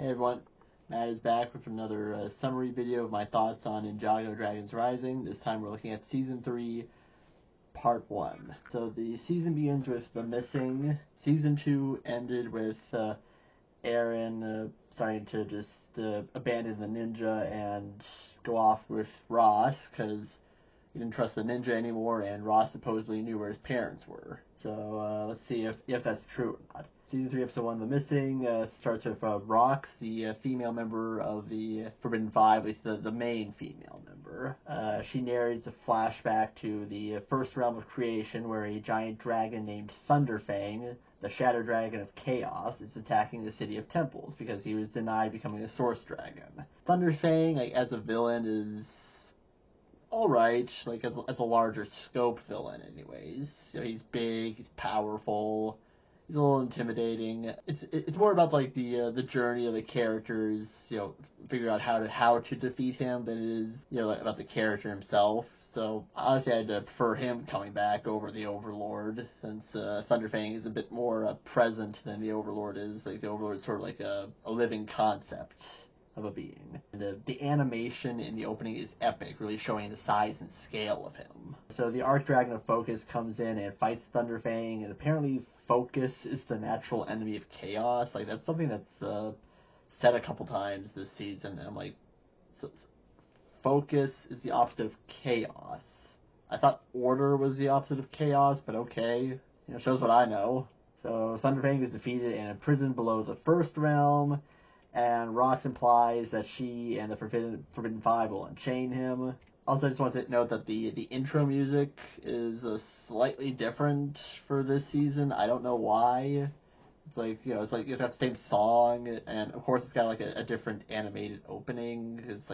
Hey everyone, Matt is back with another summary video of my thoughts on Ninjago Dragons Rising. This time we're looking at Season 3, Part 1. So the season begins with the missing. Season 2 ended with Aaron starting to just abandon the ninja and go off with Ross because he didn't trust the ninja anymore, and Ross supposedly knew where his parents were. So let's see if that's true or not. Season 3, Episode 1, The Missing, starts with Rox, the female member of the Forbidden Five, at least the main female member. She narrates a flashback to the first realm of creation where a giant dragon named Thunderfang, the Shatter Dragon of Chaos, is attacking the City of Temples because he was denied becoming a Source Dragon. Thunderfang, as a villain, is alright, as a larger scope villain anyways. He's big, he's powerful, he's a little intimidating. It's more about the journey of the characters, figure out how to defeat him than it is, about the character himself. So honestly, I'd prefer him coming back over the Overlord, since Thunderfang is a bit more present than the Overlord is. The Overlord is sort of like a living concept of a being. And the animation in the opening is epic, really showing the size and scale of him. So the Archdragon of Focus comes in and fights Thunderfang, and apparently Focus is the natural enemy of Chaos. That's something that's said a couple times this season, and I'm like, so Focus is the opposite of Chaos. I thought Order was the opposite of Chaos, but okay. Shows what I know. So Thunderfang is defeated and imprisoned below the First Realm, and Rox implies that she and the Forbidden Five will unchain him. Also, I just want to note that the intro music is slightly different for this season. I don't know why. It's it's got the same song, and of course it's got a different animated opening. It's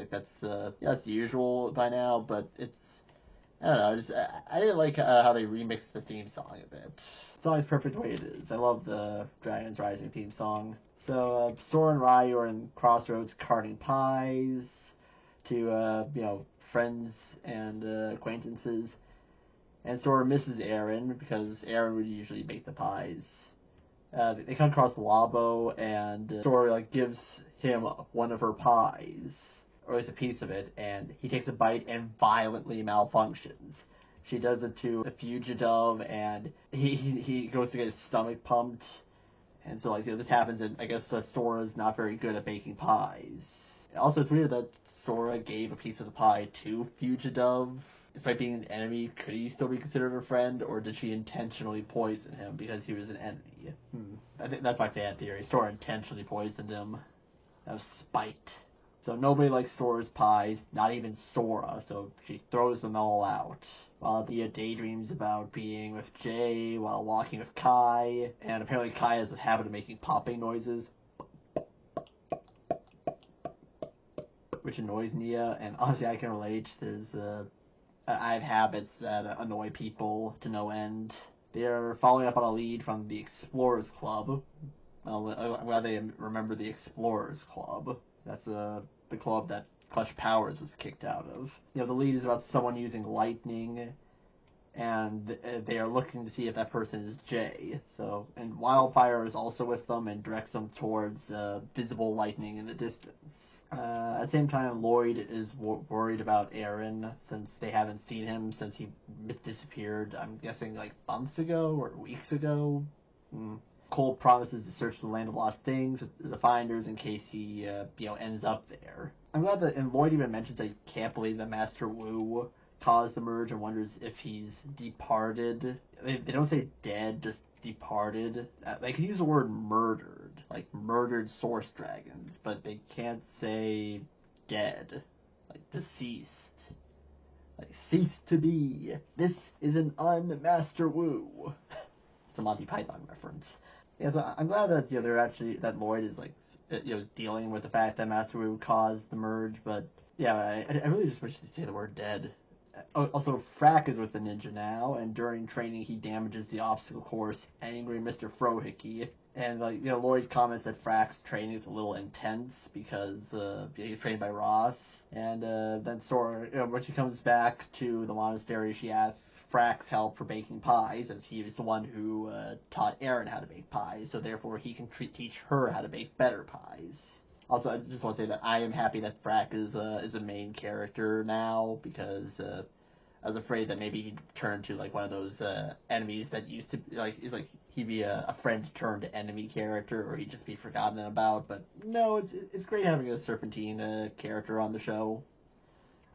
that's usual by now, but I don't know. I didn't like how they remixed the theme song a bit. The song is perfect the way it is. I love the Dragons Rising theme song. So Sora and Ryu are in Crossroads carting pies to friends and acquaintances, and Sora misses Aaron because Aaron would usually make the pies. They come across Labo, and Sora gives him one of her pies, or at least a piece of it, and he takes a bite and violently malfunctions. She does it to a fugitive, and he goes to get his stomach pumped, and so this happens, and I guess Sora's not very good at baking pies. Also, it's weird that Sora gave a piece of the pie to Fugitive. Despite being an enemy, could he still be considered a friend, or did she intentionally poison him because he was an enemy? I think that's my fan theory. Sora intentionally poisoned him out of spite. So nobody likes Sora's pies, not even Sora, so she throws them all out. While Thea daydreams about being with Jay while walking with Kai, and apparently Kai has a habit of making popping noises, which annoys Nia, and honestly I can relate. I have habits that annoy people to no end. They're following up on a lead from the Explorers Club. Well, I'm glad they remember the Explorers Club. That's the club that Clutch Powers was kicked out of. The lead is about someone using lightning, and they are looking to see if that person is Jay. And Wildfire is also with them and directs them towards visible lightning in the distance. At the same time, Lloyd is worried about Aaron, since they haven't seen him since he disappeared, I'm guessing months ago or weeks ago. Cole promises to search the Land of Lost Things with the Finders in case he ends up there. I'm glad that, and Lloyd even mentions that he can't believe that Master Wu caused the merge and wonders if he's departed. They don't say dead, just departed. They can use the word murdered, like murdered Source Dragons, but they can't say dead, like deceased, like cease to be. This is an un-Master Wu. It's a Monty Python reference. Yeah, so I'm glad that they're actually that Lloyd is dealing with the fact that Master Wu caused the merge, but yeah, I really just wish to say the word dead. Also, Frack is with the ninja now, and during training he damages the obstacle course, angering Mr. Frohickey. And Lloyd comments that Frack's training is a little intense because he's trained by Ross. And then Sora, when she comes back to the monastery, she asks Frack's help for baking pies, as he was the one who taught Aaron how to bake pies. So therefore, he can teach her how to bake better pies. Also, I just want to say that I am happy that Frack is a main character now, because I was afraid that maybe he'd turn to like one of those enemies that used to like is like he'd be a friend turned enemy character, or he'd just be forgotten about. But no, it's great having a Serpentine character on the show.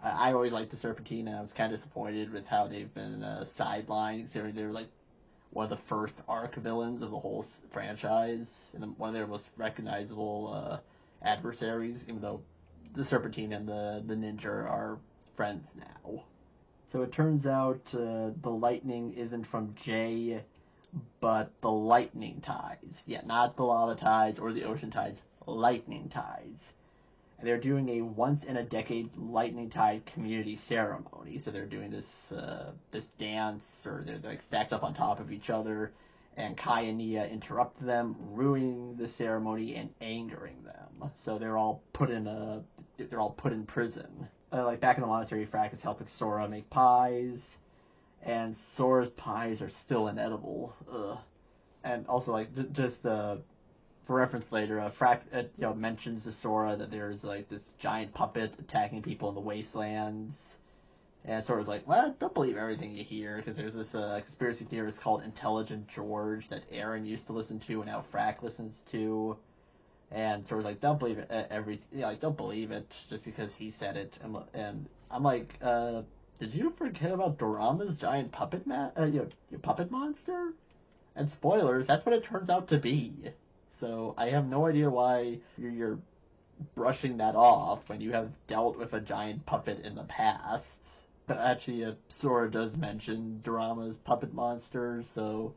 I always liked the Serpentine, and I was kind of disappointed with how they've been sidelined, considering they're like one of the first arc villains of the whole franchise, and one of their most recognizable adversaries, even though the Serpentine and the Ninja are friends now. So it turns out the lightning isn't from Jay, but the lightning tides. Yeah, not the lava tides or the ocean tides, lightning tides. And they're doing a once-in-a-decade lightning tide community ceremony. So they're doing this dance, or they're like stacked up on top of each other, and Kai and Nia interrupt them, ruining the ceremony and angering them. So they're all put in prison. Like back in the monastery, Frack is helping Sora make pies, and Sora's pies are still inedible. Ugh. And also, like, just for reference later, Frack mentions to Sora that there's like this giant puppet attacking people in the wastelands, and Sora's like, "Well, don't believe everything you hear," because there's this conspiracy theorist called Intelligent George that Aaron used to listen to, and now Frack listens to. And Sora's like, "Don't believe it, don't believe it just because he said it." And I'm like, did you forget about Dorama's giant puppet puppet monster? And spoilers, that's what it turns out to be. So I have no idea why you're brushing that off when you have dealt with a giant puppet in the past. But actually, Sora does mention Dorama's puppet monster, so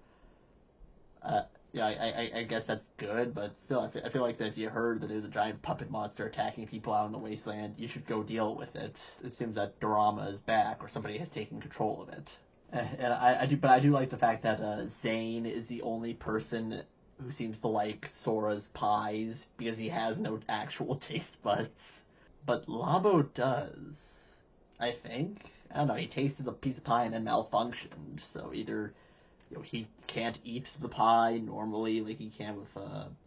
yeah, I guess that's good, but still, I feel like that if you heard that there's a giant puppet monster attacking people out in the wasteland, you should go deal with it. It seems that Dorama is back, or somebody has taken control of it. And I do like the fact that Zane is the only person who seems to like Sora's pies, because he has no actual taste buds. But Labo does, I think. I don't know, he tasted a piece of pie and then malfunctioned, so either he can't eat the pie normally like he can with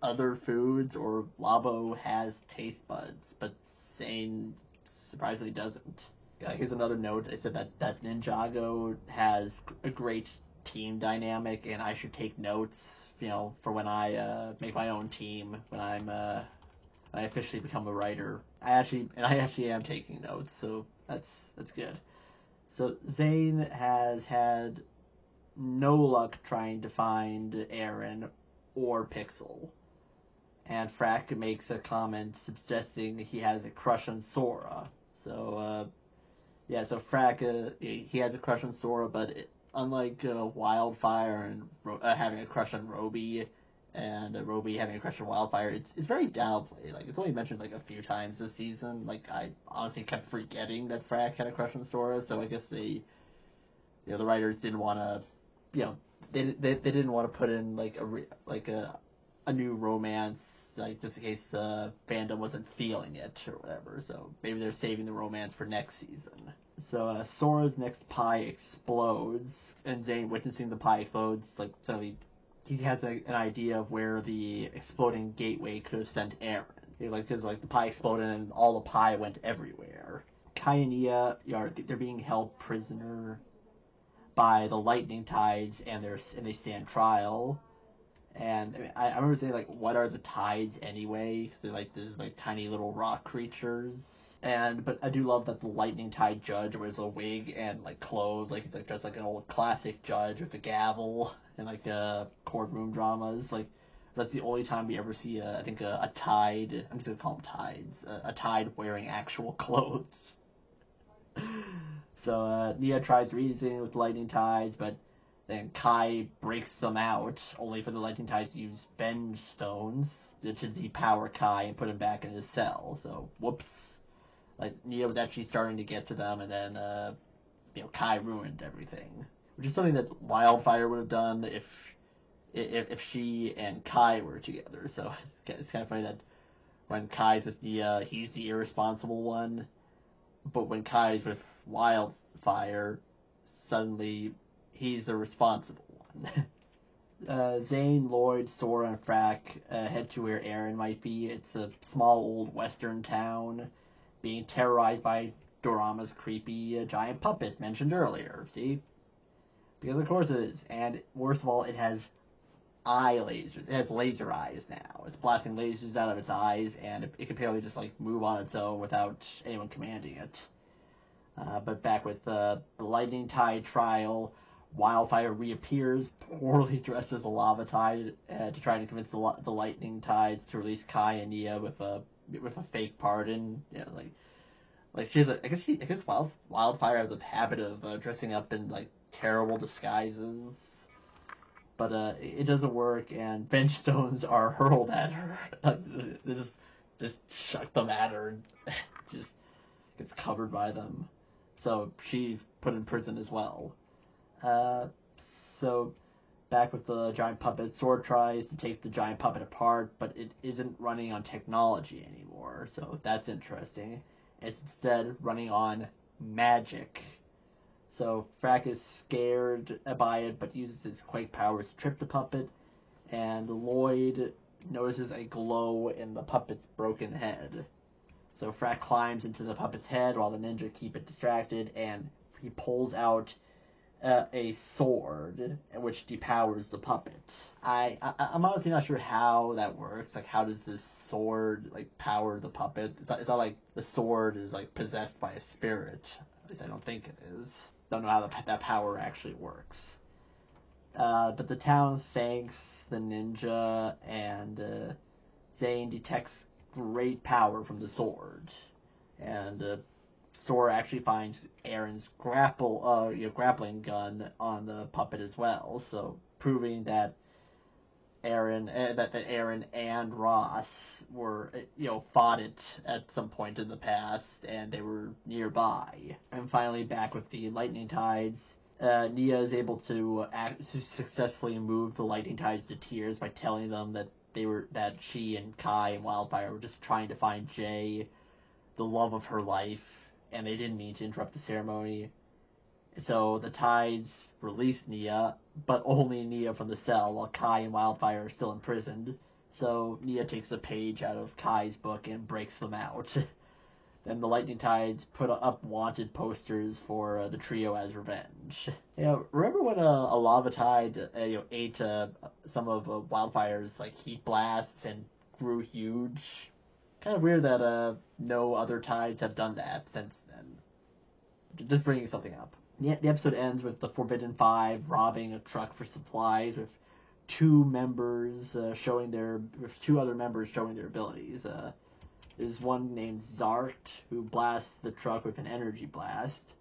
other foods, or Labo has taste buds, but Zane surprisingly doesn't. Here's another note. I said that Ninjago has a great team dynamic, and I should take notes, for when I make my own team, when I officially become a writer. I actually am taking notes, so that's good. So Zane has had no luck trying to find Aaron or Pixel. And Frack makes a comment suggesting he has a crush on Sora. So, so Frack, he has a crush on Sora, but unlike Wildfire and having a crush on Robby, and Robby having a crush on Wildfire, it's very downplayed. Like, it's only mentioned like a few times this season. Like, I honestly kept forgetting that Frack had a crush on Sora, so I guess the writers didn't want to, they didn't want to put in like a new romance, like just in case the fandom wasn't feeling it or whatever. So maybe they're saving the romance for next season. So Sora's next pie explodes, and Zane, witnessing the pie explodes, like suddenly he has an idea of where the exploding gateway could have sent Aaron. Because the pie exploded and all the pie went everywhere. Kai and Nia, they're being held prisoner by the lightning tides, and they stand trial. And I remember saying, like, what are the tides anyway? Because there's like tiny little rock creatures. But I do love that the lightning tide judge wears a wig and like clothes, like he's like dressed like an old classic judge with a gavel and like courtroom dramas. Like, that's the only time we ever see a tide. I'm just gonna call them tides. A tide wearing actual clothes. So Nia tries reasoning with lightning tides, but then Kai breaks them out, only for the lightning tides to use bend stones to depower Kai and put him back in his cell. So whoops, like Nia was actually starting to get to them, and then Kai ruined everything, which is something that Wildfire would have done if she and Kai were together. So it's kind of funny that when Kai's with Nia, he's the irresponsible one, but when Kai's with Wildfire, suddenly he's the responsible one. Zane, Lloyd, Sora, and Frack head to where Aaron might be. It's a small old western town being terrorized by Dorama's creepy giant puppet mentioned earlier. See? Because of course it is. And worst of all, it has eye lasers. It has laser eyes now. It's blasting lasers out of its eyes, and it can barely just like move on its own without anyone commanding it. But back with the Lightning Tide trial, Wildfire reappears, poorly dressed as a Lava Tide, to try to convince the Lightning Tides to release Kai and Nia with a fake pardon. You know, like she's I guess Wildfire has a habit of dressing up in like terrible disguises, but it doesn't work, and bench stones are hurled at her. They just chuck them at her, and just gets covered by them. So she's put in prison as well. So back with the giant puppet, Sword tries to take the giant puppet apart, but it isn't running on technology anymore, so that's interesting. It's instead running on magic. So Frack is scared by it, but uses his quake powers to trip the puppet, and Lloyd notices a glow in the puppet's broken head. So Frack climbs into the puppet's head while the ninja keep it distracted, and he pulls out a sword, which depowers the puppet. I'm honestly not sure how that works. Like, how does this sword like power the puppet? It's not like the sword is like possessed by a spirit. At least I don't think it is. Don't know how that power actually works. But the town thanks the ninja, and Zane detects great power from the sword, and Sora actually finds Aaron's grappling gun on the puppet as well, so proving that Aaron and Ross were fought it at some point in the past, and they were nearby. And finally, back with the Lightning Tides, Nia is able to successfully move the Lightning Tides to tears by telling them that she and Kai and Wildfire were just trying to find Jay, the love of her life, and they didn't mean to interrupt the ceremony. So the Tides release Nia, but only Nia from the cell, while Kai and Wildfire are still imprisoned. So Nia takes a page out of Kai's book and breaks them out. Then the Lightning Tides put up wanted posters for the trio as revenge. Remember when a Lava Tide ate some of Wildfire's like heat blasts and grew huge? Kind of weird that no other tides have done that since then. Just bringing something up. The episode ends with the Forbidden Five robbing a truck for supplies, with two other members showing their abilities. There's one named Zart, who blasts the truck with an energy blast,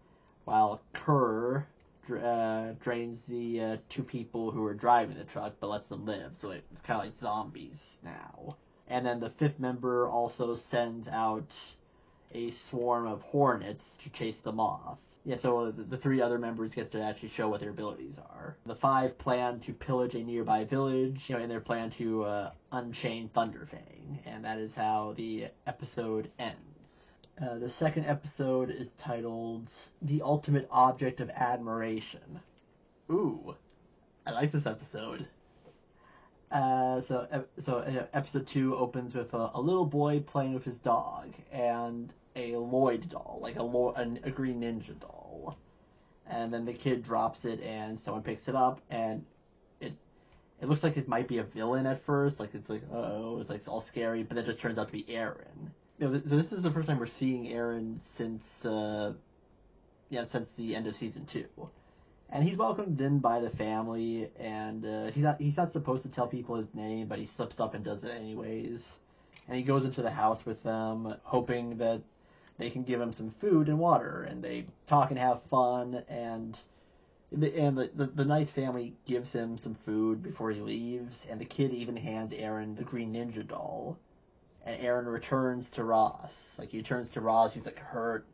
while Kerr drains the two people who are driving the truck, but lets them live, so they're kind of like zombies now. And then the fifth member also sends out a swarm of hornets to chase them off. So the three other members get to actually show what their abilities are. The five plan to pillage a nearby village, in their plan to unchain Thunderfang, and that is how the episode ends. The second episode is titled The Ultimate Object of Admiration. Ooh, I like this episode. So episode 2 opens with a little boy playing with his dog and a Lloyd doll, like a green ninja doll. And then the kid drops it and someone picks it up, and it looks like it might be a villain at first, like it's like, uh-oh, it's like it's all scary, but it just turns out to be Aaron. So this is the first time we're seeing Aaron since the end of season 2. And he's welcomed in by the family, and he's not supposed to tell people his name, but he slips up and does it anyways. And he goes into the house with them, hoping that they can give him some food and water, and they talk and have fun, and the nice family gives him some food before he leaves, and the kid even hands Aaron the green ninja doll. And Aaron returns to Ross. Like, he returns to Ross, he's like hurt,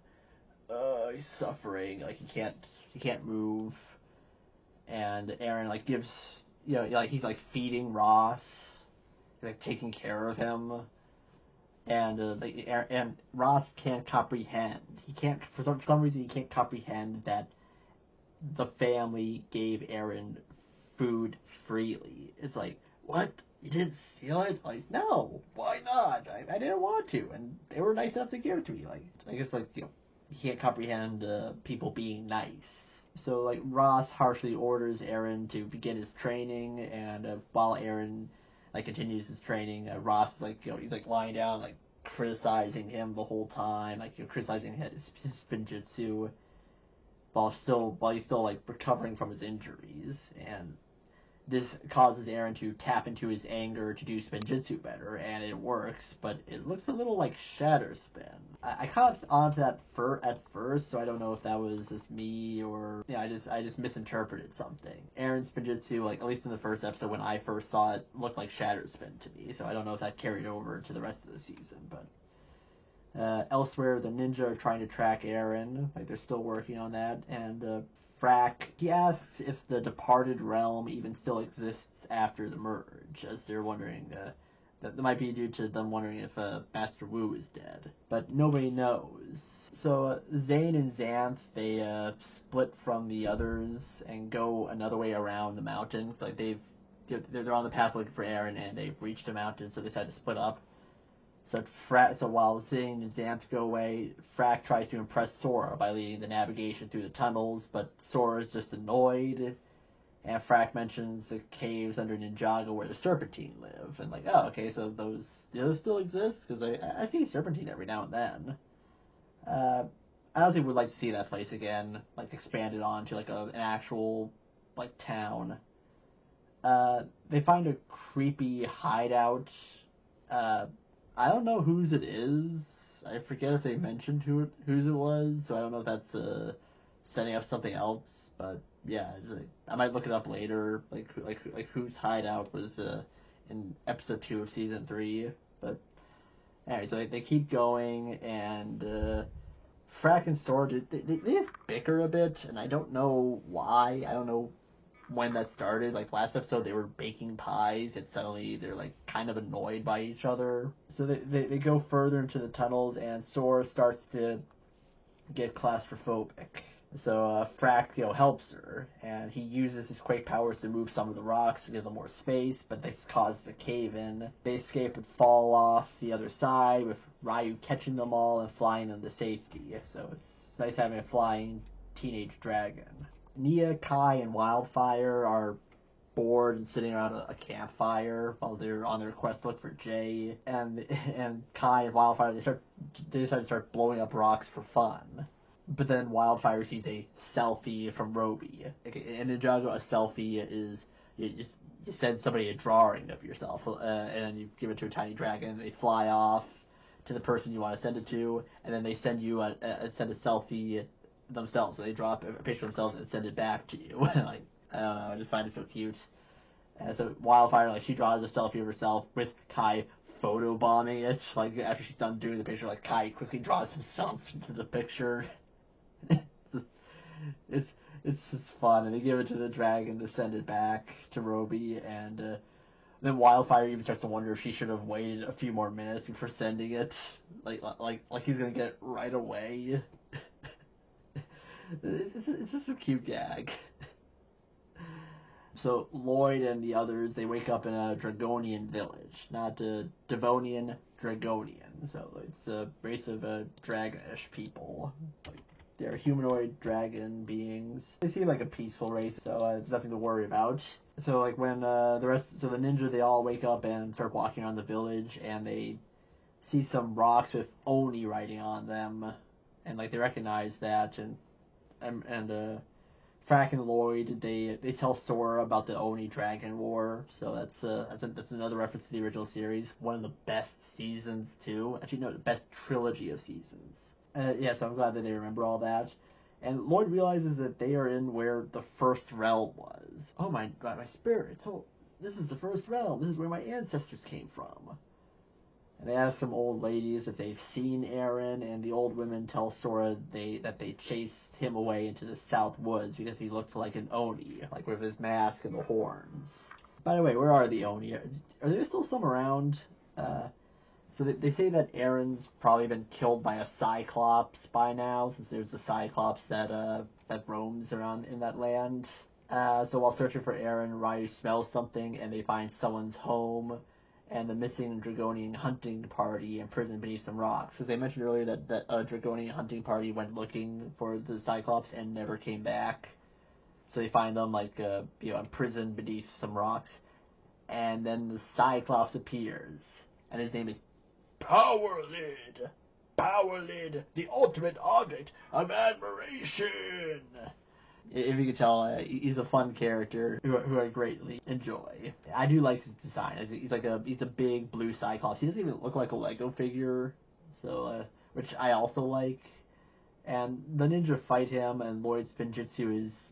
he's suffering, like he can't move, and Aaron like gives, he's like feeding Ross, he's like taking care of him, and and Ross can't comprehend. For some reason he can't comprehend that the family gave Aaron food freely. It's like, what? You didn't steal it? Like, no, why not? I didn't want to, and they were nice enough to give it to me. Like, I guess, like, you know, he can't comprehend people being nice. So, like, Ross harshly orders Aaron to begin his training, and while Aaron, like, continues his training, Ross is, like, you know, he's, like, lying down, like, criticizing him the whole time, like, you know, criticizing his spinjitzu, while he's still, like, recovering from his injuries, and this causes Aaron to tap into his anger to do spinjitzu better, and it works, but it looks a little like Shatter Spin. I caught on to that at first, so I don't know if that was just me or I just misinterpreted something. Aaron's spinjitzu, like at least in the first episode when I first saw it, looked like Shatter Spin to me, so I don't know if that carried over to the rest of the season, but elsewhere, the ninja are trying to track Aaron, like they're still working on that, and Frack, he asks if the departed realm even still exists after the merge, as they're wondering, that might be due to them wondering if Master Wu is dead. But nobody knows. So Zane and Xanth, they split from the others and go another way around the mountains. Like they're on the path looking for Aaron, and they've reached a mountain, so they decided to split up. So while Zane and Xanth go away, Frack tries to impress Sora by leading the navigation through the tunnels, but Sora's just annoyed, and Frack mentions the caves under Ninjago where the Serpentine live, and like, oh, okay, so those still exist? Because I see Serpentine every now and then. I honestly would like to see that place again, like expanded onto like an actual like town. They find a creepy hideout. I don't know whose it is. I forget if they mentioned whose it was, so I don't know if that's setting up something else. But yeah, like, I might look it up later, like whose hideout was in episode 2 of season 3. But anyway, so they keep going, and Frack and Sora they just bicker a bit, and I don't know why. I don't know when that started. Like last episode they were baking pies, yet suddenly they're like kind of annoyed by each other. So they go further into the tunnels, and Sora starts to get claustrophobic. So Frack, helps her, and he uses his quake powers to move some of the rocks to give them more space, but this causes a cave-in. They escape and fall off the other side, with Ryu catching them all and flying them to safety. So it's nice having a flying teenage dragon. Nia, Kai, and Wildfire are bored and sitting around a campfire while they're on their quest to look for Jay. And Kai and Wildfire, they decide to start blowing up rocks for fun. But then Wildfire sees a selfie from Robbery. In Ninjago, a selfie is you send somebody a drawing of yourself, and you give it to a tiny dragon. They fly off to the person you want to send it to, and then they send you send a selfie themselves. So they drop a picture of themselves and send it back to you. Like, I don't know, I just find it so cute. And so Wildfire, like, she draws a selfie of herself with Kai photobombing it. Like, after she's done doing the picture, like, Kai quickly draws himself into the picture. it's just fun, and they give it to the dragon to send it back to Robbery, and then Wildfire even starts to wonder if she should have waited a few more minutes before sending it. Like he's gonna get it right away. It's just a cute gag. So Lloyd and the others, they wake up in a Draconian village, not a Devonian, Draconian. So it's a race of dragonish people. They're humanoid dragon beings. They seem like a peaceful race, so there's nothing to worry about. So like when the ninja, they all wake up and start walking around the village, and they see some rocks with Oni writing on them, and like they recognize that, and Frack and Lloyd, they tell Sora about the Oni Dragon War, so that's another reference to the original series. One of the best seasons too. Actually, no, the best trilogy of seasons. So I'm glad that they remember all that. And Lloyd realizes that they are in where the first realm was. Oh my god, my spirit! Oh, this is the first realm. This is where my ancestors came from. And they ask some old ladies if they've seen Aaron, and the old women tell Sora that they chased him away into the South Woods because he looked like an Oni, like with his mask and the horns. By the way, where are the Oni? Are there still some around? So they say that Aaron's probably been killed by a Cyclops by now, since there's a Cyclops that roams around in that land. So while searching for Aaron, Ryu smells something and they find someone's home and the missing Draconic hunting party imprisoned beneath some rocks. Because I mentioned earlier that a Draconic hunting party went looking for the Cyclops and never came back. So they find them imprisoned beneath some rocks. And then the Cyclops appears. And his name is Power Lid. Power Lid, the ultimate object of admiration. If you could tell, he's a fun character who I greatly enjoy. I do like his design. He's a big blue Cyclops. He doesn't even look like a Lego figure, so which I also like. And the ninja fight him, and Lloyd's Spinjitzu is,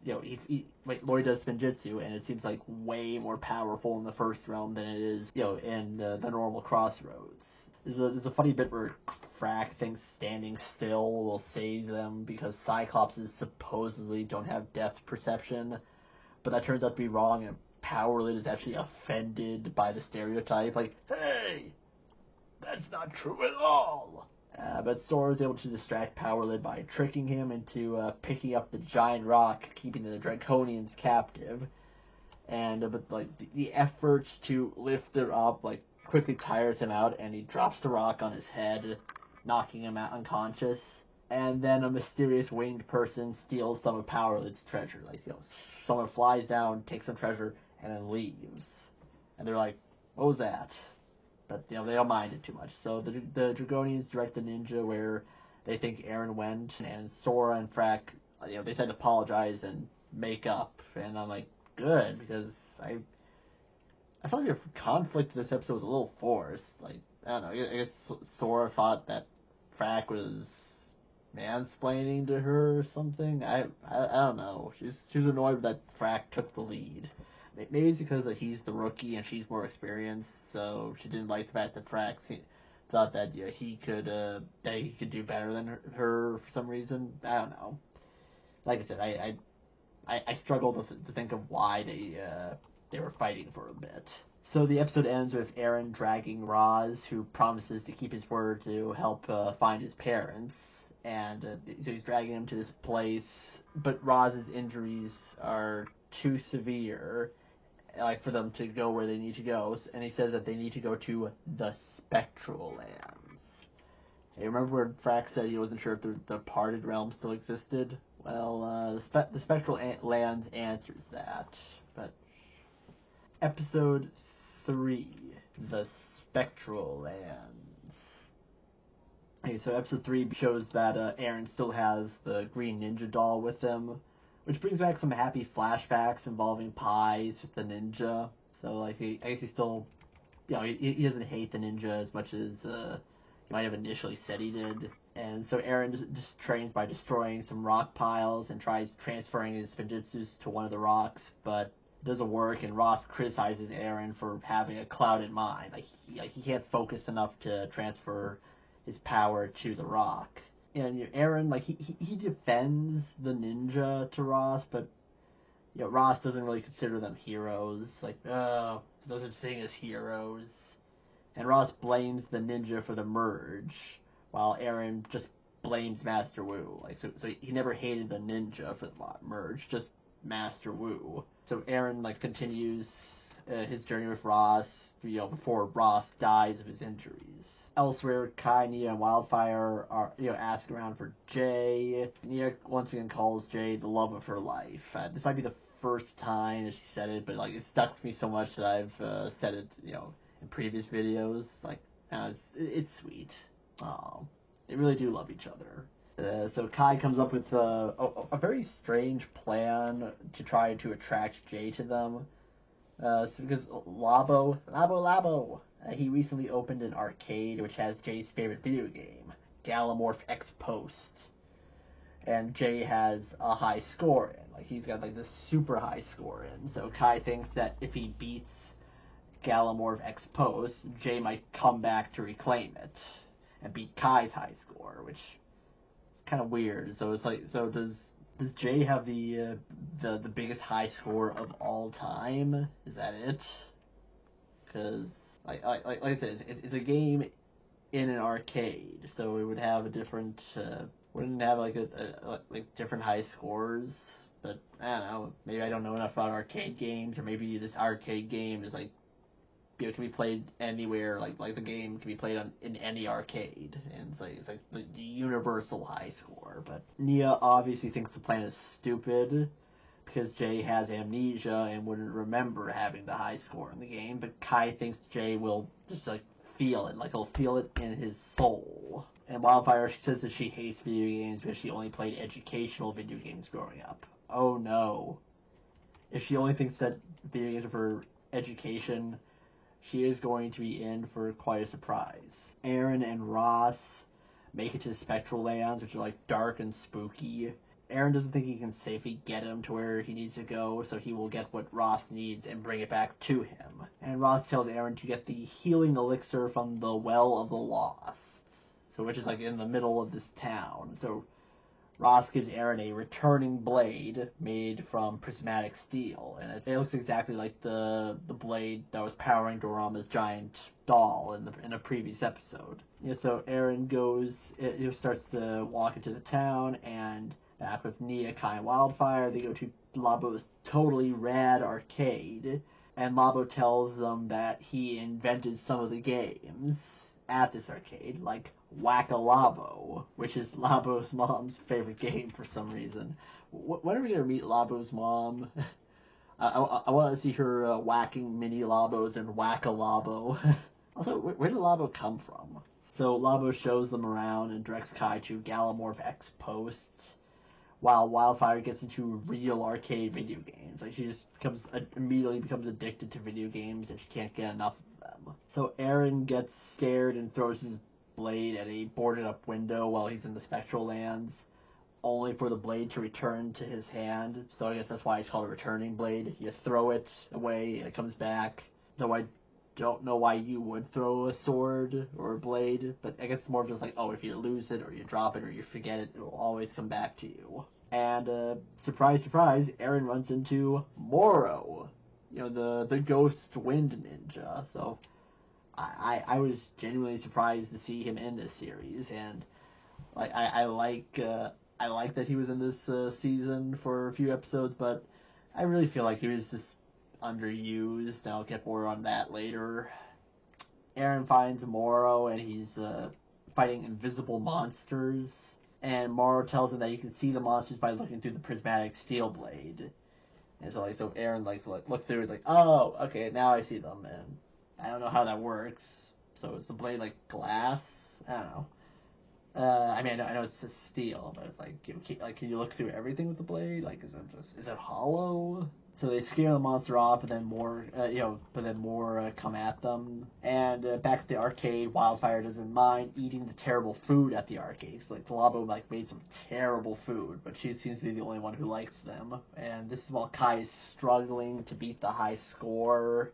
Lloyd does Spinjitzu, and it seems like way more powerful in the first realm than it is, in the normal Crossroads. There's a funny bit where Frack thinks standing still will save them because Cyclopses supposedly don't have depth perception, but that turns out to be wrong, and Power Lid is actually offended by the stereotype, like, hey, that's not true at all. But Sora is able to distract Power Lid by tricking him into picking up the giant rock, keeping the Draconians captive. And the effort to lift it up quickly tires him out, and he drops the rock on his head, knocking him out unconscious. And then a mysterious winged person steals some of Power Lid's treasure. Someone flies down, takes some treasure, and then leaves. And they're like, "What was that?" But they don't mind it too much. So the Draconians direct the ninja where they think Aaron went, and Sora and Frack, they decide to apologize and make up. And I'm like, good, because I felt like the conflict in this episode was a little forced. I don't know. I guess Sora thought that Frack was mansplaining to her or something. I don't know. She was annoyed that Frack took the lead. Maybe it's because he's the rookie and she's more experienced, so she didn't like the fact that Frack thought that he could do better than her for some reason. I don't know. Like I said, I struggle to think of why they were fighting for a bit. So the episode ends with Aaron dragging Roz, who promises to keep his word to help find his parents. And so he's dragging him to this place, but Roz's injuries are too severe for them to go where they need to go, and he says that they need to go to the Spectral Lands. Hey, remember when Frack said he wasn't sure if the Parted Realm still existed? Well, the Spectral Lands answers that. But Episode 3, the Spectral Lands. Okay, so Episode 3 shows that Aaron still has the Green Ninja doll with him, which brings back some happy flashbacks involving pies with the ninja. So, I guess he still, he doesn't hate the ninja as much as he might have initially said he did. And so Aaron just trains by destroying some rock piles and tries transferring his Spinjitzus to one of the rocks, but it doesn't work, and Ross criticizes Aaron for having a clouded mind. He can't focus enough to transfer his power to the rock. And Aaron, he defends the ninja to Ross, but Ross doesn't really consider them heroes. There's no such thing as heroes. And Ross blames the ninja for the merge, while Aaron just blames Master Wu. So he never hated the ninja for the merge, just Master Wu. So Aaron continues his journey with Ross, before Ross dies of his injuries. Elsewhere, Kai, Nia, and Wildfire are, asking around for Jay. Nia once again calls Jay the love of her life. This might be the first time that she said it, but it stuck with me so much that I've said it, in previous videos. It's sweet. Oh, they really do love each other. So Kai comes up with a very strange plan to try to attract Jay to them. Because Labo, he recently opened an arcade which has Jay's favorite video game, Gallimorph X Post. And Jay has a high score in. He's got this super high score in. So Kai thinks that if he beats Gallimorph X Post, Jay might come back to reclaim it and beat Kai's high score, which is kind of weird. So it's does Jay have the biggest high score of all time? Is that it? Because like I said, it's a game in an arcade, so it would have a different wouldn't it have a different high scores? But I don't know. Maybe I don't know enough about arcade games, or maybe this arcade game is like, can be played anywhere. Like the game can be played in any arcade, and it's like the universal high score. But Nia obviously thinks the plan is stupid because Jay has amnesia and wouldn't remember having the high score in the game. But Kai thinks Jay will just like feel it, like he'll feel it in his soul. And Wildfire, she says that she hates video games because she only played educational video games growing up. Oh no. If she only thinks that video games are for education, she is going to be in for quite a surprise. Aaron and Ross make it to the Spectral Lands, which are like dark and spooky. Aaron doesn't think he can safely get him to where he needs to go, so he will get what Ross needs and bring it back to him. And Ross tells Aaron to get the healing elixir from the Well of the Lost, so which is like in the middle of this town. So Ross gives Aaron a returning blade made from prismatic steel, and it looks exactly like the blade that was powering Dorama's giant doll in a previous episode. Yeah, so Aaron starts to walk into the town, and back with Nia, Kai, and Wildfire, they go to Labo's totally rad arcade, and Labo tells them that he invented some of the games at this arcade, like Whack-a-Labo, which is Labo's mom's favorite game for some reason. When are we going to meet Labo's mom? I want to see her whacking mini Labos and Whack-a-Labo. Also, where did Labo come from? So Labo shows them around and directs Kai to Gallimorph X Post, while Wildfire gets into real arcade video games. Like, she just immediately becomes addicted to video games, and she can't get enough of them. So Aaron gets scared and throws his blade at a boarded up window while he's in the Spectral Lands, only for the blade to return to his hand. So I guess that's why it's called a returning blade. You throw it away and it comes back. Though I don't know why you would throw a sword or a blade, but I guess it's more of just like, oh, if you lose it or you drop it or you forget it, it'll always come back to you. And surprise, surprise, Aaron runs into Moro, the ghost wind ninja. So I was genuinely surprised to see him in this series, and like I like that he was in this season for a few episodes, but I really feel like he was just underused, and I'll get more on that later. Aaron finds Moro, and he's fighting invisible monsters, and Moro tells him that he can see the monsters by looking through the prismatic steel blade. And so Aaron looks through, it's like, oh, okay, now I see them, and I don't know how that works. So is the blade like glass? I don't know. I mean, I know it's just steel, but it's like, can you look through everything with the blade? Like, is it hollow? So they scare the monster off, and then more come at them. And back at the arcade, Wildfire doesn't mind eating the terrible food at the arcade. So Labo made some terrible food, but she seems to be the only one who likes them. And this is while Kai is struggling to beat the high score.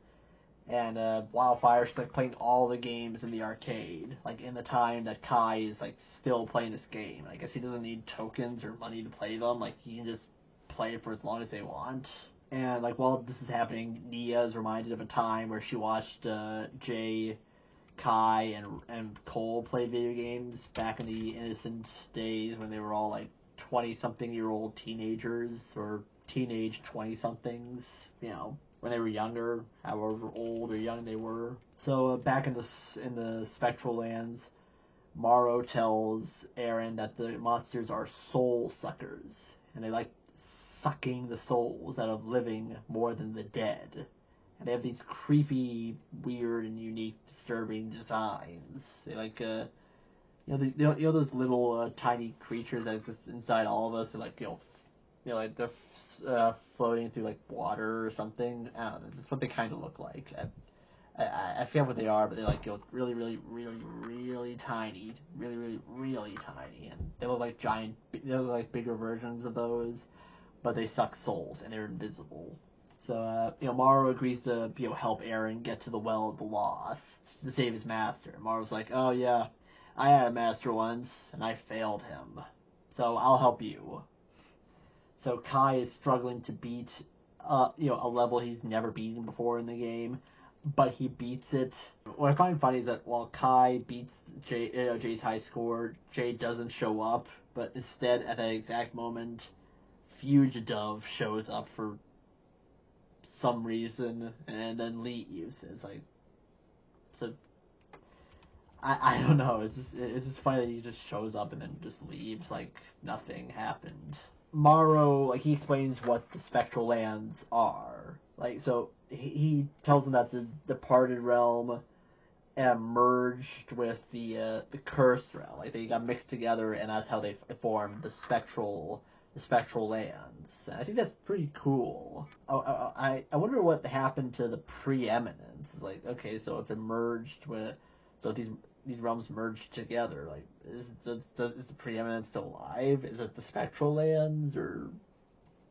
And Wildfire, she's playing all the games in the arcade, in the time that Kai is still playing this game. I guess he doesn't need tokens or money to play them. He can just play it for as long as they want. And while this is happening, Nia is reminded of a time where she watched Jay, Kai, and Cole play video games back in the innocent days when they were all 20-something-year-old teenagers, or teenage 20-somethings, when they were younger, however old or young they were. So back in the Spectral Lands, Moro tells Aaron that the monsters are soul suckers, and they like sucking the souls out of living more than the dead. And they have these creepy, weird, and unique, disturbing designs. They those little tiny creatures that exist inside all of us, they're floating through water or something. I don't know. That's what they kind of look like. I forget what they are, but they're really, really, really, really tiny, really, really, really tiny, and they look like giant. They look like bigger versions of those, but they suck souls and they're invisible. So Maro agrees to help Aaron get to the Well of the Lost to save his master. And Maro's like, oh yeah, I had a master once and I failed him, so I'll help you. So Kai is struggling to beat, a level he's never beaten before in the game, but he beats it. What I find funny is that while Kai beats Jay's high score, Jay doesn't show up, but instead at that exact moment, fugitive shows up for some reason and then leaves. It's like, so I don't know. It's just funny that he just shows up and then just leaves like nothing happened. Morrow, like, he explains what the Spectral Lands are. Like, so he tells them that the departed realm merged with the cursed realm. Like, they got mixed together, and that's how they formed the Spectral Lands. And I think that's pretty cool. I wonder what happened to the preeminence. It's like, okay, so if it merged with, so if these realms merged together, like, is the preeminence still alive? Is it the Spectral Lands or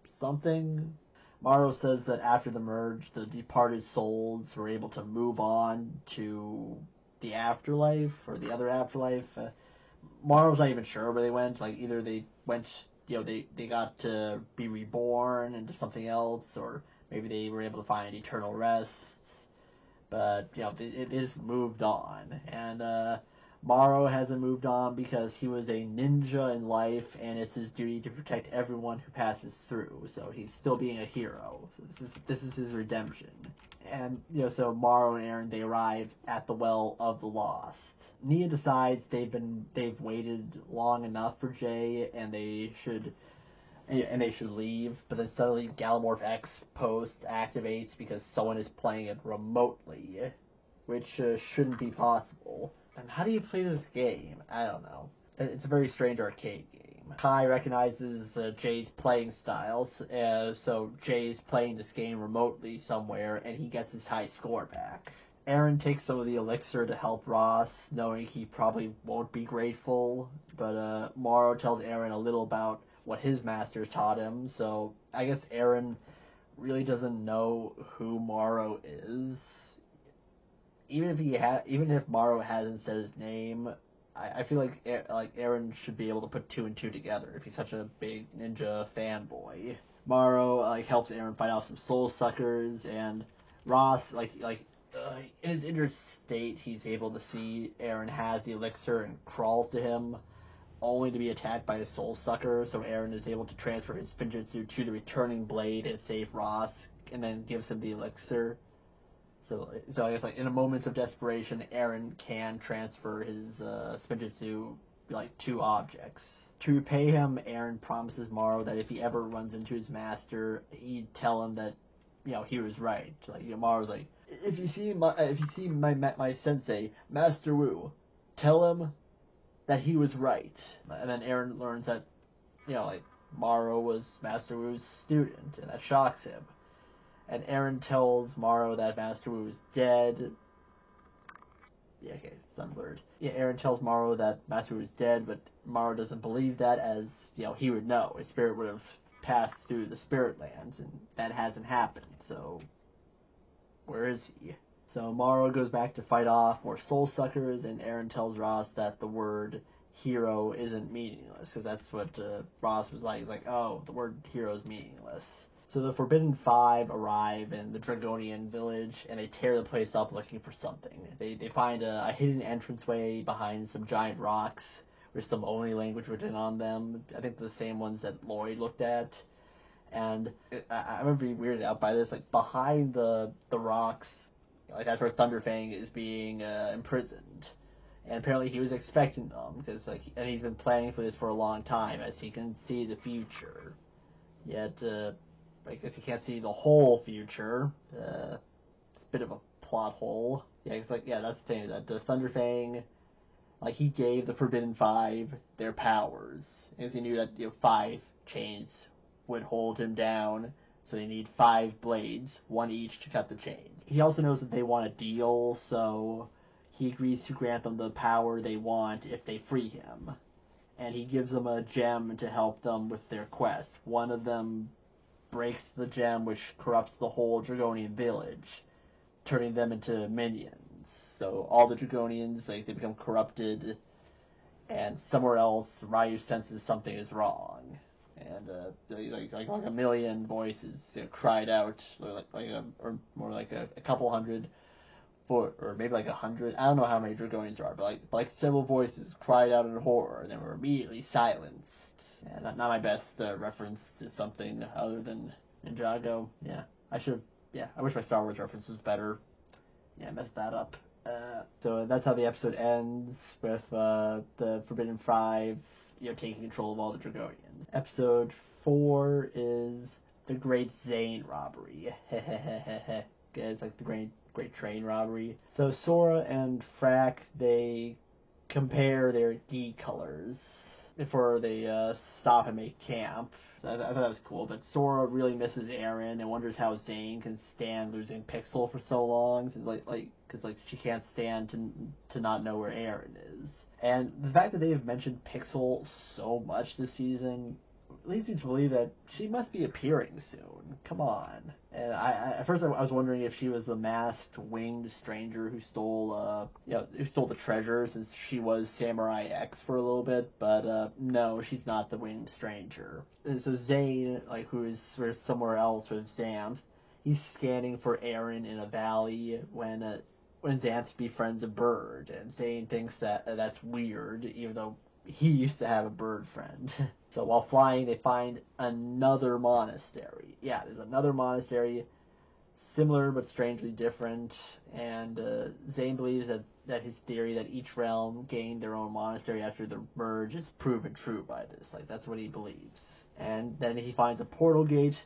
something? Morrow says that after the merge, the departed souls were able to move on to the afterlife or the other afterlife. Morrow's not even sure where they went. Like, either they went, they got to be reborn into something else, or maybe they were able to find eternal rest. But, they just moved on. And Morrow hasn't moved on because he was a ninja in life, and it's his duty to protect everyone who passes through. So he's still being a hero. So this is his redemption. And, so Morrow and Aaron, they arrive at the Well of the Lost. Nia decides they've waited long enough for Jay, and they should leave, but then suddenly Gallimorph X post activates because someone is playing it remotely, which shouldn't be possible. And how do you play this game? I don't know. It's a very strange arcade game. Kai recognizes Jay's playing styles, so Jay's playing this game remotely somewhere, and he gets his high score back. Aaron takes some of the elixir to help Ross, knowing he probably won't be grateful, but Morrow tells Aaron a little about what his master taught him, so I guess Aaron really doesn't know who Morrow is. Even if Morrow hasn't said his name, I feel like Aaron should be able to put two and two together if he's such a big ninja fanboy. Morrow helps Aaron fight off some soul suckers, and Ross in his injured state, he's able to see Aaron has the elixir and crawls to him, only to be attacked by a soul sucker, so Aaron is able to transfer his Spinjitzu to the returning blade and save Ross, and then gives him the elixir. So I guess, like, in a moment of desperation, Aaron can transfer his Spinjitzu, to objects. To repay him, Aaron promises Morrow that if he ever runs into his master, he'd tell him that, he was right. Morrow's like, if you see my sensei, Master Wu, tell him that he was right. And then Aaron learns that, Morrow was Master Wu's student, and that shocks him. And Aaron tells Morrow that Master Wu is dead. Yeah, okay, it's unblurred. Yeah, Aaron tells Morrow that Master Wu is dead, but Morrow doesn't believe that, as, he would know. His spirit would have passed through the Spirit Lands, and that hasn't happened, so where is he? So Morrow goes back to fight off more soul suckers, and Aaron tells Ross that the word hero isn't meaningless, because that's what Ross was like. He's like, oh, the word hero is meaningless. So the Forbidden Five arrive in the Draconic village, and they tear the place up looking for something. They find a hidden entranceway behind some giant rocks with some Oni language written on them. I think the same ones that Lloyd looked at. And I remember being weirded out by this. Like, behind the rocks, that's where Thunderfang is being imprisoned. And apparently he was expecting them, because and he's been planning for this for a long time, as he can see the future. Yet, I guess he can't see the whole future. It's a bit of a plot hole. Yeah, it's that's the thing, that the Thunderfang, he gave the Forbidden Five their powers, because he knew that 5 chains would hold him down, so they need 5 blades, 1 each, to cut the chains. He also knows that they want a deal, so he agrees to grant them the power they want if they free him. And he gives them a gem to help them with their quest. One of them breaks the gem, which corrupts the whole Draconic village, turning them into minions. So all the Draconians, they become corrupted, and somewhere else, Ryu senses something is wrong. And like a million voices cried out, or more like a couple hundred, or maybe like 100. I don't know how many Draconians there are, but like several voices cried out in horror, and they were immediately silenced. Yeah, not my best reference to something other than Ninjago. Yeah, I should have. Yeah, I wish my Star Wars reference was better. Yeah, I messed that up. So that's how the episode ends, with the Forbidden Five, taking control of all the Draconians. Episode 4 is the Great Zane Robbery. It's like the Great Train Robbery. So Sora and Frack, they compare their gi colors before they stop and make camp. So I thought that was cool, but Sora really misses Aaron and wonders how Zane can stand losing Pixel for so long. So because she can't stand to not know where Aaron is. And the fact that they have mentioned Pixel so much this season leads me to believe that she must be appearing soon. Come on. And at first I was wondering if she was the masked winged stranger who stole the treasure, since she was Samurai X for a little bit, but no, she's not the winged stranger. And so Zane, who is sort of somewhere else with Xanth, he's scanning for Aaron in a valley when Xanth befriends a bird, and Zane thinks that that's weird, even though he used to have a bird friend. So while flying, they find another monastery. Yeah, there's another monastery, similar but strangely different, and Zane believes that his theory that each realm gained their own monastery after the merge is proven true by this. That's what he believes. And then he finds a portal gate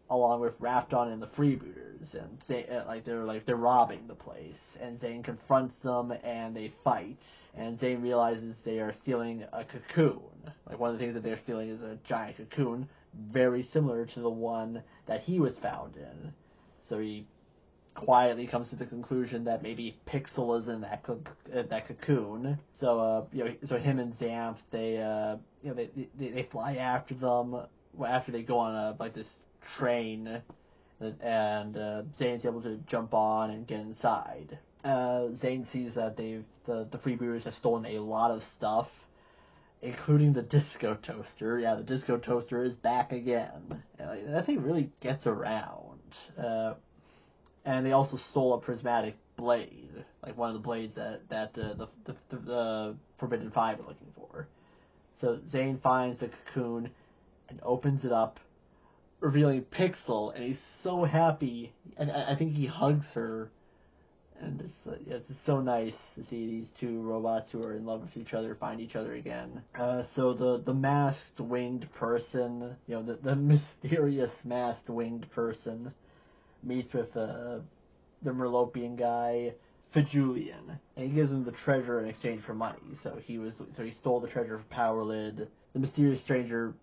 along with Rapton and the freebooters, and Zane, they're robbing the place, and Zane confronts them and they fight, and Zane realizes they are stealing a cocoon. One of the things that they're stealing is a giant cocoon, very similar to the one that he was found in. So he quietly comes to the conclusion that maybe Pixel is in that cocoon. So so him and Xanth, they fly after them after they go on this train, and Zane's able to jump on and get inside. Zane sees that the freebooters have stolen a lot of stuff, including the disco toaster. Yeah, the disco toaster is back again. That thing really gets around. And they also stole a prismatic blade, one of the blades that the Forbidden Five are looking for. So Zane finds the cocoon and opens it up, revealing Pixel, and he's so happy, and I think he hugs her, and it's so nice to see these two robots who are in love with each other find each other again. So the masked winged person, the mysterious masked winged person, meets with the Merlopian guy, Fijulian, and he gives him the treasure in exchange for money. So he stole the treasure from Powerlid. The mysterious stranger.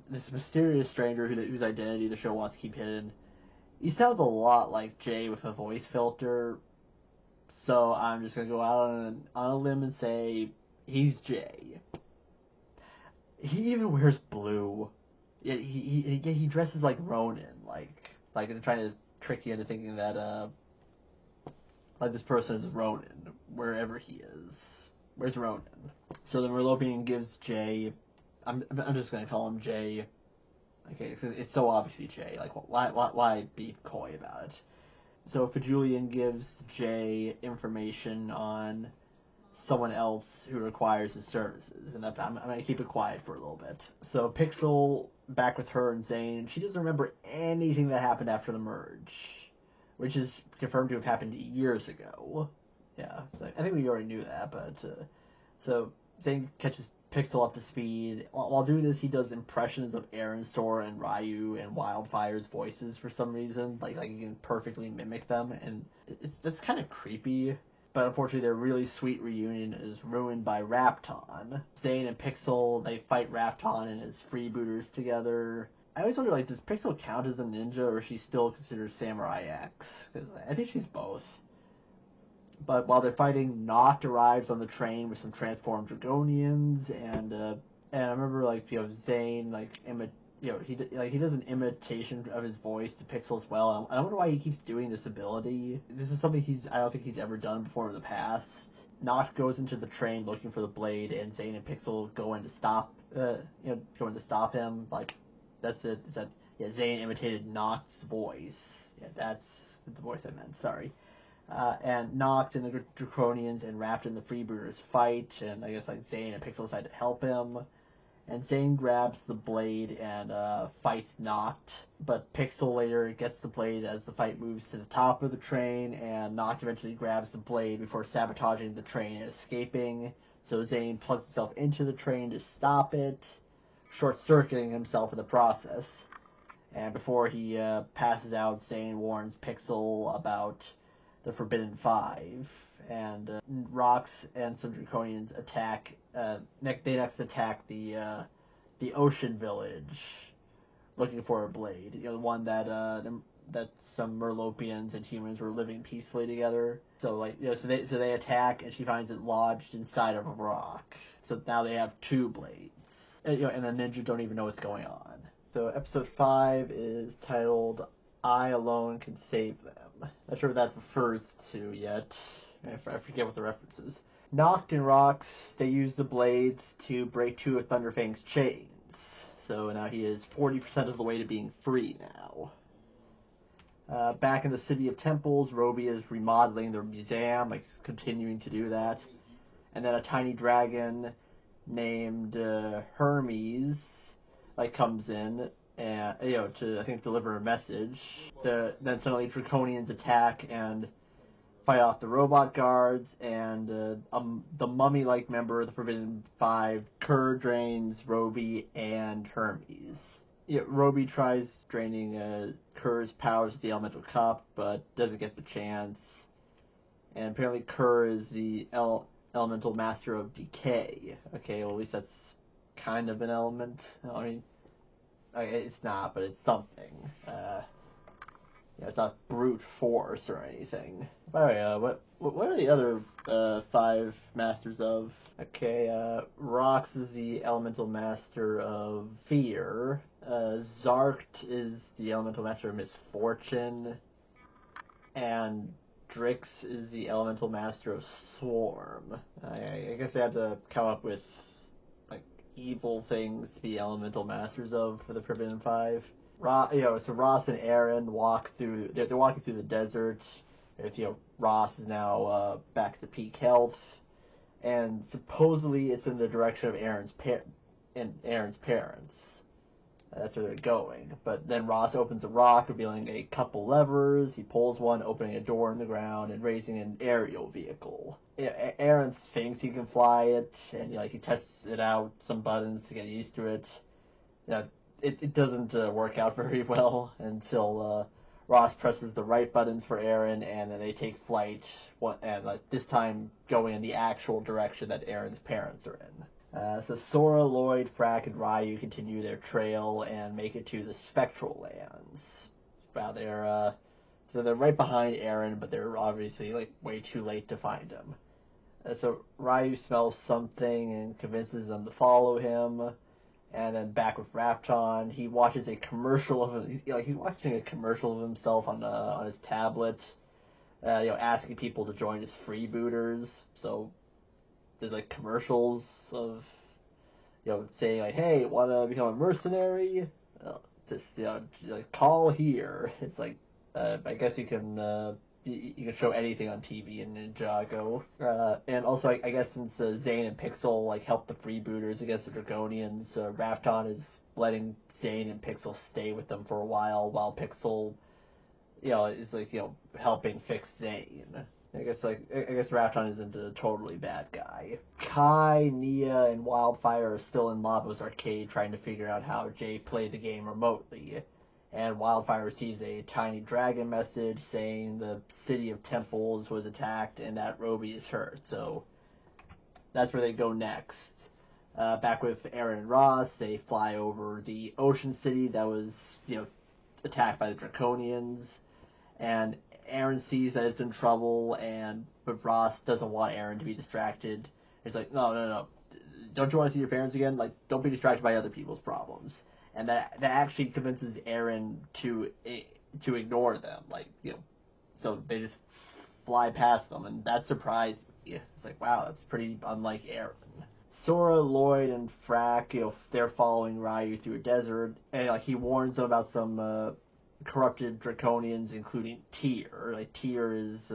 This mysterious stranger whose identity the show wants to keep hidden. He sounds a lot like Jay with a voice filter, so I'm just gonna go out on a limb and say he's Jay. He even wears blue. Yeah, he dresses like Ronin, like they're trying to trick you into thinking that this person is Ronin wherever he is. Where's Ronin? So the Merlopian gives Jay. I'm just gonna call him Jay. Okay, it's so obviously Jay. Why be coy about it? So Fijulian gives Jay information on someone else who requires his services, and I'm gonna keep it quiet for a little bit. So Pixel, back with her and Zane, she doesn't remember anything that happened after the merge, which is confirmed to have happened years ago. Yeah, so I think we already knew that, but so Zane catches Pixel up to speed. While doing this, he does impressions of Aaron, Sora, and Ryu and Wildfire's voices for some reason. Like he can perfectly mimic them, and that's kind of creepy. But unfortunately, their really sweet reunion is ruined by Rapton. Zane and Pixel, they fight Rapton and his freebooters together. I always wonder, does Pixel count as a ninja, or is she still considered Samurai X? Because I think she's both. But while they're fighting, Noct arrives on the train with some transformed Draconians, and I remember Zane he does an imitation of his voice to Pixel as well. And I wonder why he keeps doing this ability. This is something I don't think he's ever done before in the past. Noct goes into the train looking for the blade, and Zane and Pixel go in to stop him. That's it. Zane imitated Noct's voice. Yeah, that's the voice I meant. Sorry. And Noct and the Draconians and Raptor and the freebooters fight, and I guess Zane and Pixel decide to help him. And Zane grabs the blade and fights Noct, but Pixel later gets the blade as the fight moves to the top of the train, and Noct eventually grabs the blade before sabotaging the train and escaping. So Zane plugs himself into the train to stop it, short-circuiting himself in the process. And before he passes out, Zane warns Pixel about the Forbidden Five, and Rox and some Draconians attack. They next attack the Ocean Village, looking for a blade. The one that that some Merlopians and humans were living peacefully together. So so they attack, and she finds it lodged inside of a rock. So now they have two blades, and the ninja don't even know what's going on. So episode 5 is titled "I Alone Can Save Them." Not sure what that refers to yet. I forget what the reference is. Noct and Rox, they use the blades to break two of Thunderfang's chains. So now he is 40% of the way to being free now. Back in the City of Temples, Robbery is remodeling their museum, continuing to do that. And then a tiny dragon named Hermes comes in and to I think deliver a message. Then suddenly Draconians attack and fight off the robot guards, and the mummy-like member of the Forbidden Five, Kerr, drains Robbery and Hermes. Robbery tries draining Kerr's powers with the Elemental Cup, but doesn't get the chance. And apparently Kerr is the Elemental Master of Decay. Okay, well at least that's kind of an element. I mean, it's not, but it's something. It's not brute force or anything. By the way, what are the other 5 masters of? Okay, Rox is the elemental master of fear. Zarkt is the elemental master of misfortune. And Drix is the elemental master of swarm. I guess they have to come up with evil things to be elemental masters of for the Forbidden Five. So Ross and Aaron walk through. They're walking through the desert. Ross is now back to peak health, and supposedly it's in the direction of Aaron's parents. That's where they're going. But then Ross opens a rock, revealing a couple levers. He pulls one, opening a door in the ground and raising an aerial vehicle. Aaron thinks he can fly it, and he tests it out, some buttons to get used to it. It doesn't work out very well until Ross presses the right buttons for Aaron, and then they take flight, and this time going in the actual direction that Aaron's parents are in. So Sora, Lloyd, Frack, and Ryu continue their trail and make it to the Spectral Lands. Wow, they're right behind Aaron, but they're obviously way too late to find him. So Ryu smells something and convinces them to follow him. And then back with Rapton, he watches a commercial of him. He's watching a commercial of himself on his tablet, asking people to join his freebooters. So there's commercials of saying hey, want to become a mercenary? Just call here. It's I guess you can show anything on TV in Ninjago. And also I guess since Zane and Pixel help the freebooters against the Draconians, Rapton is letting Zane and Pixel stay with them for a while Pixel is helping fix Zane. I guess Rapton isn't a totally bad guy. Kai, Nia, and Wildfire are still in Lavo's arcade trying to figure out how Jay played the game remotely. And Wildfire sees a tiny dragon message saying the City of Temples was attacked and that Robbery is hurt. So that's where they go next. Back with Aaron and Ross, they fly over the Ocean City that was, attacked by the Draconians. And Aaron sees that it's in trouble, but Ross doesn't want Aaron to be distracted. He's like, no. Don't you want to see your parents again? Don't be distracted by other people's problems. And that actually convinces Aaron to ignore them. So they just fly past them, and that surprised me. It's wow, that's pretty unlike Aaron. Sora, Lloyd, and Frack, they're following Ryu through a desert, and he warns them about some corrupted Draconians, including Tyr. Tyr is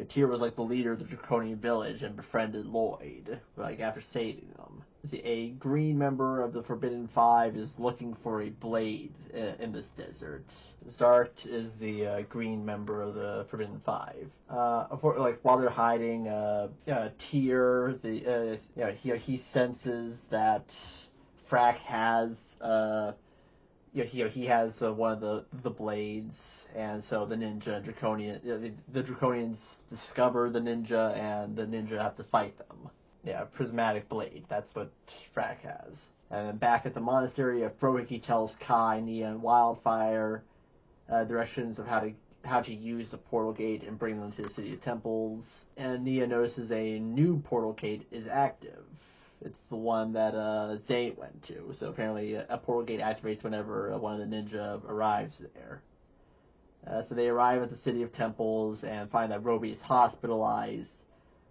Tyr was the leader of the Draconian village and befriended Lloyd, after saving them. a green member of the Forbidden Five is looking for a blade in this desert. Zart is the green member of the Forbidden Five. While they're hiding, Tyr, he senses that Frack has he has one of the blades, and so the Draconians discover the ninja, and the ninja have to fight them. Yeah, prismatic blade. That's what Frack has. And then back at the monastery, Frohiki tells Kai, Nia, and Wildfire directions of how to use the portal gate and bring them to the City of Temples. And Nia notices a new portal gate is active. It's the one that Zane went to. So apparently a portal gate activates whenever one of the ninja arrives there. So they arrive at the City of Temples and find that Robbery is hospitalized.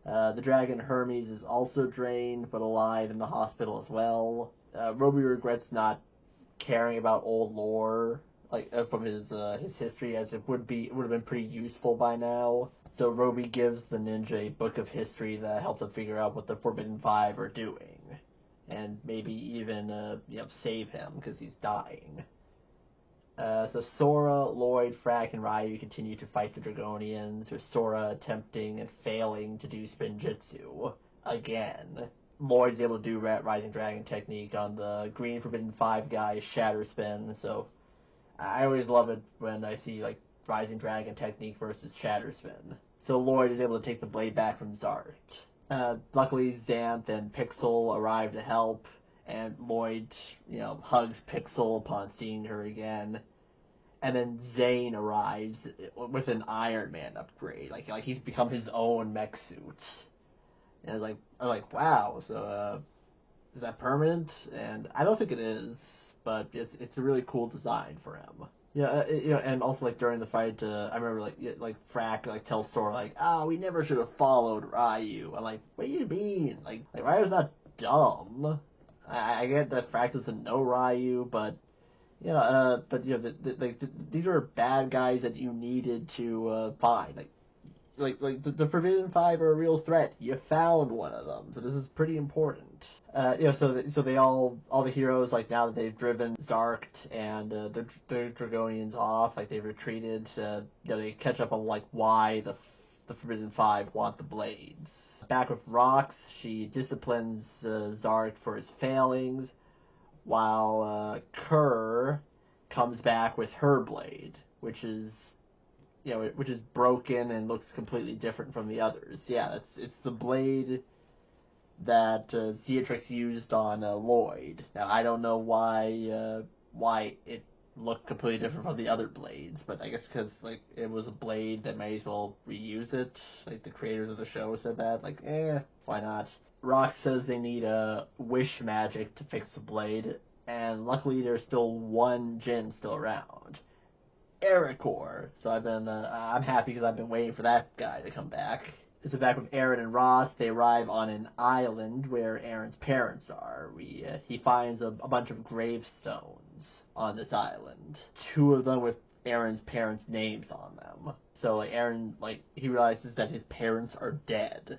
The dragon Hermes is also drained, but alive in the hospital as well. Robbery regrets not caring about old lore, from his history, as it would have been pretty useful by now. So Robbery gives the ninja a book of history that helps them figure out what the Forbidden Five are doing, and maybe even save him because he's dying. So Sora, Lloyd, Frack, and Ryu continue to fight the Dragonians, with Sora attempting and failing to do Spinjitzu again. Lloyd's able to do Rising Dragon technique on the Green Forbidden Five guy, Shatter Spin, so I always love it when I see Rising Dragon technique versus Shatter Spin. So Lloyd is able to take the blade back from Zart. Luckily, Xanth and Pixel arrive to help, and Lloyd, hugs Pixel upon seeing her again. And then Zane arrives with an Iron Man upgrade. Like he's become his own mech suit. And I'm like, wow, so is that permanent? And I don't think it is, but it's a really cool design for him. Yeah, and also during the fight, I remember Frack tells Sora we never should have followed Ryu. I'm like, what do you mean? Ryu's not dumb. I get that Frack doesn't know Ryu, but these are bad guys that you needed to find. The Forbidden Five are a real threat. You found one of them, so this is pretty important. So they all the heroes, now that they've driven Zarked and the Dragonians off, they've retreated. They catch up on why the Forbidden Five want the blades. Back with Rox, she disciplines Zark for his failings, while Kerr comes back with her blade, which is broken and looks completely different from the others. Yeah, it's the blade that Zeatrix used on Lloyd. Now I don't know why it looked completely different from the other blades, but I guess because it was a blade that might as well reuse it. The creators of the show said that. Why not? Rox says they need a wish magic to fix the blade, and luckily there's still one Jin still around, Ericor. So I'm happy because I've been waiting for that guy to come back. So back with Aaron and Ross, they arrive on an island where Aaron's parents are. He finds a bunch of gravestones on this island, 2 of them with Aaron's parents' names on them. So Aaron he realizes that his parents are dead.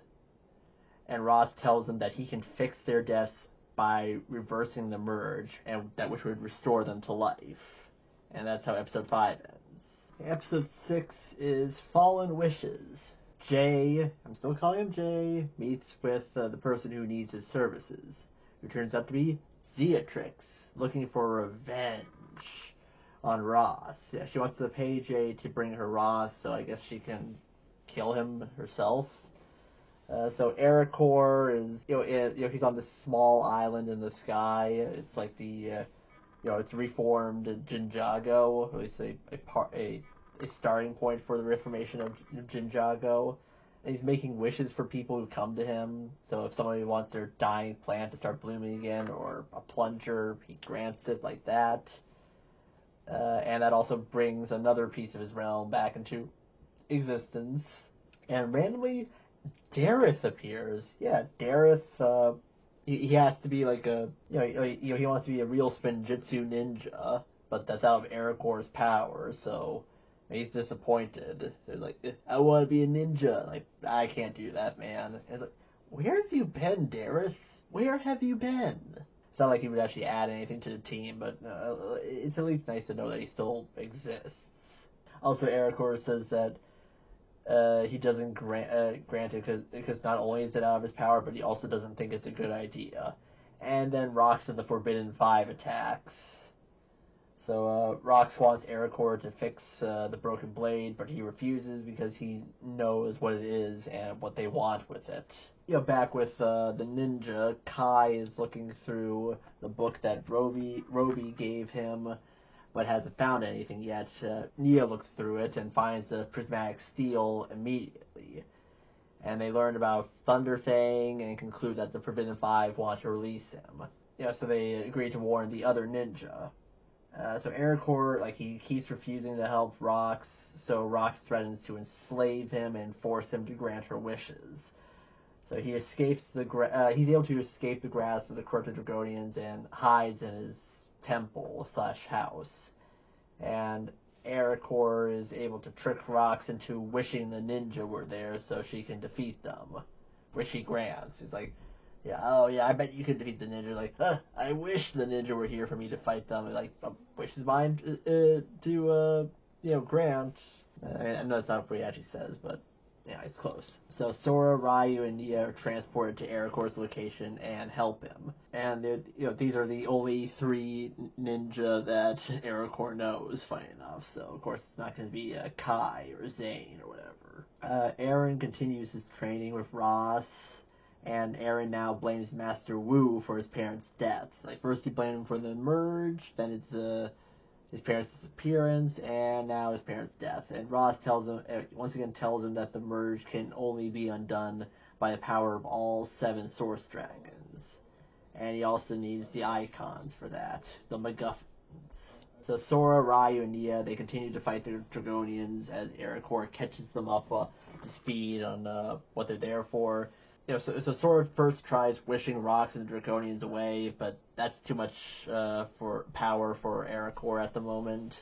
And Ross tells him that he can fix their deaths by reversing the merge, and that which would restore them to life. And that's how episode 5 ends. Episode 6 is Fallen Wishes. Jay, I'm still calling him Jay, meets with the person who needs his services, who turns out to be Zeatrix, looking for revenge on Ross. Yeah, she wants to pay Jay to bring her Ross, so I guess she can kill him herself. So Ericor is, he's on this small island in the sky. It's it's reformed Ninjago, or at least a starting point for the reformation of Ninjago. And he's making wishes for people who come to him. So if somebody wants their dying plant to start blooming again, or a plunger, he grants it like that. And that also brings another piece of his realm back into existence. And randomly, Dareth appears. Yeah, Dareth, he has to be he wants to be a real Spinjitzu ninja, but that's out of Ericor's power, so he's disappointed. He's I want to be a ninja. I can't do that, man. It's where have you been, Dareth? where have you been? It's not like he would actually add anything to the team, but it's at least nice to know that he still exists. Also, Aracor says that he doesn't grant it because not only is it out of his power, but he also doesn't think it's a good idea. And then Rox and the Forbidden Five attacks. So Rox wants Aracor to fix the broken blade, but he refuses because he knows what it is and what they want with it. Back with the ninja, Kai is looking through the book that Robbery gave him, but hasn't found anything yet. Nia looks through it and finds the prismatic steel immediately. And they learn about Thunderfang and conclude that the Forbidden Five want to release him. So they agree to warn the other ninja. So Aracor, he keeps refusing to help Rox, so Rox threatens to enslave him and force him to grant her wishes. So he escapes he's able to escape the grasp of the corrupted Draconians and hides in his temple/house. And Aracor is able to trick Rox into wishing the ninja were there so she can defeat them, which he grants. He's like, I bet you could defeat the ninja. I wish the ninja were here for me to fight them. Wish is mine to grant. I know that's not what he actually says, but it's close. So Sora, Ryu, and Nia are transported to Aracor's location and help him. And these are the only three ninja that Aracor knows, funny enough. So of course it's not going to be Kai or Zane or whatever. Aaron continues his training with Ross. And Aaron now blames Master Wu for his parents' deaths. First he blamed him for the merge, then it's his parents' disappearance, and now his parents' death. And Ross once again tells him that the merge can only be undone by the power of all 7 Source Dragons. And he also needs the icons for that, the MacGuffins. So Sora, Ryu, and Nia, they continue to fight the Draconians as Aracor catches them up to speed on what they're there for. So Sora first tries wishing Rox and the Draconians away, but that's too much for power for Aracor at the moment.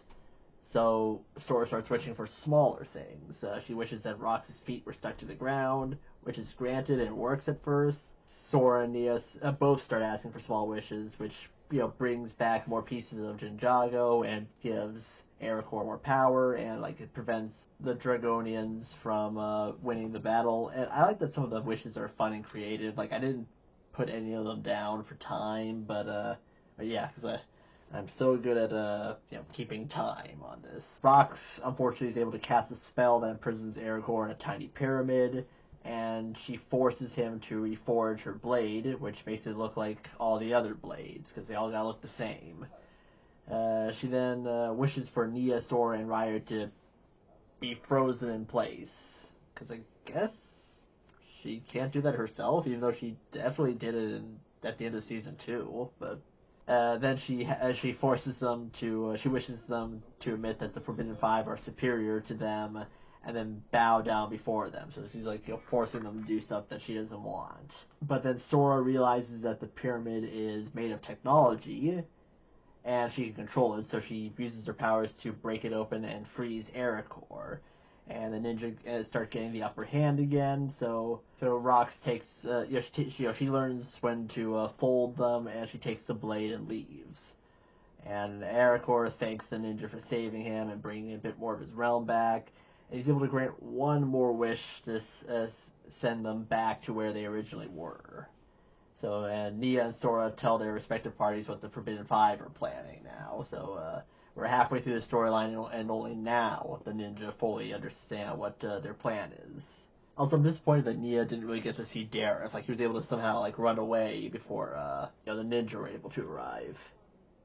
So Sora starts wishing for smaller things. She wishes that Rox's feet were stuck to the ground, which is granted and works at first. Sora and Nia both start asking for small wishes, which brings back more pieces of Ninjago and gives Aracor more power, and it prevents the Dragonians from winning the battle. And I like that some of the wishes are fun and creative. I didn't put any of them down for time, but yeah, because I'm so good at keeping time on this. Rox unfortunately is able to cast a spell that imprisons Aracor in a tiny pyramid, and she forces him to reforge her blade, which makes it look like all the other blades, because they all gotta look the same. She then wishes for Nia, Sora, and Ryu to be frozen in place, because I guess she can't do that herself, even though she definitely did it at the end of Season 2, but then she wishes them to admit that the Forbidden Five are superior to them, and then bow down before them. So she's forcing them to do stuff that she doesn't want. But then Sora realizes that the pyramid is made of technology, and she can control it, so she uses her powers to break it open and freeze Aracor. And the ninja start getting the upper hand again, so Rox takes, she learns when to fold them, and she takes the blade and leaves. And Aracor thanks the ninja for saving him and bringing a bit more of his realm back. And he's able to grant one more wish to send them back to where they originally were. So, and Nia and Sora tell their respective parties what the Forbidden Five are planning now. So, we're halfway through the storyline, and only now the ninja fully understand what their plan is. Also, I'm disappointed that Nia didn't really get to see Dareth. He was able to somehow, run away before, the ninja were able to arrive.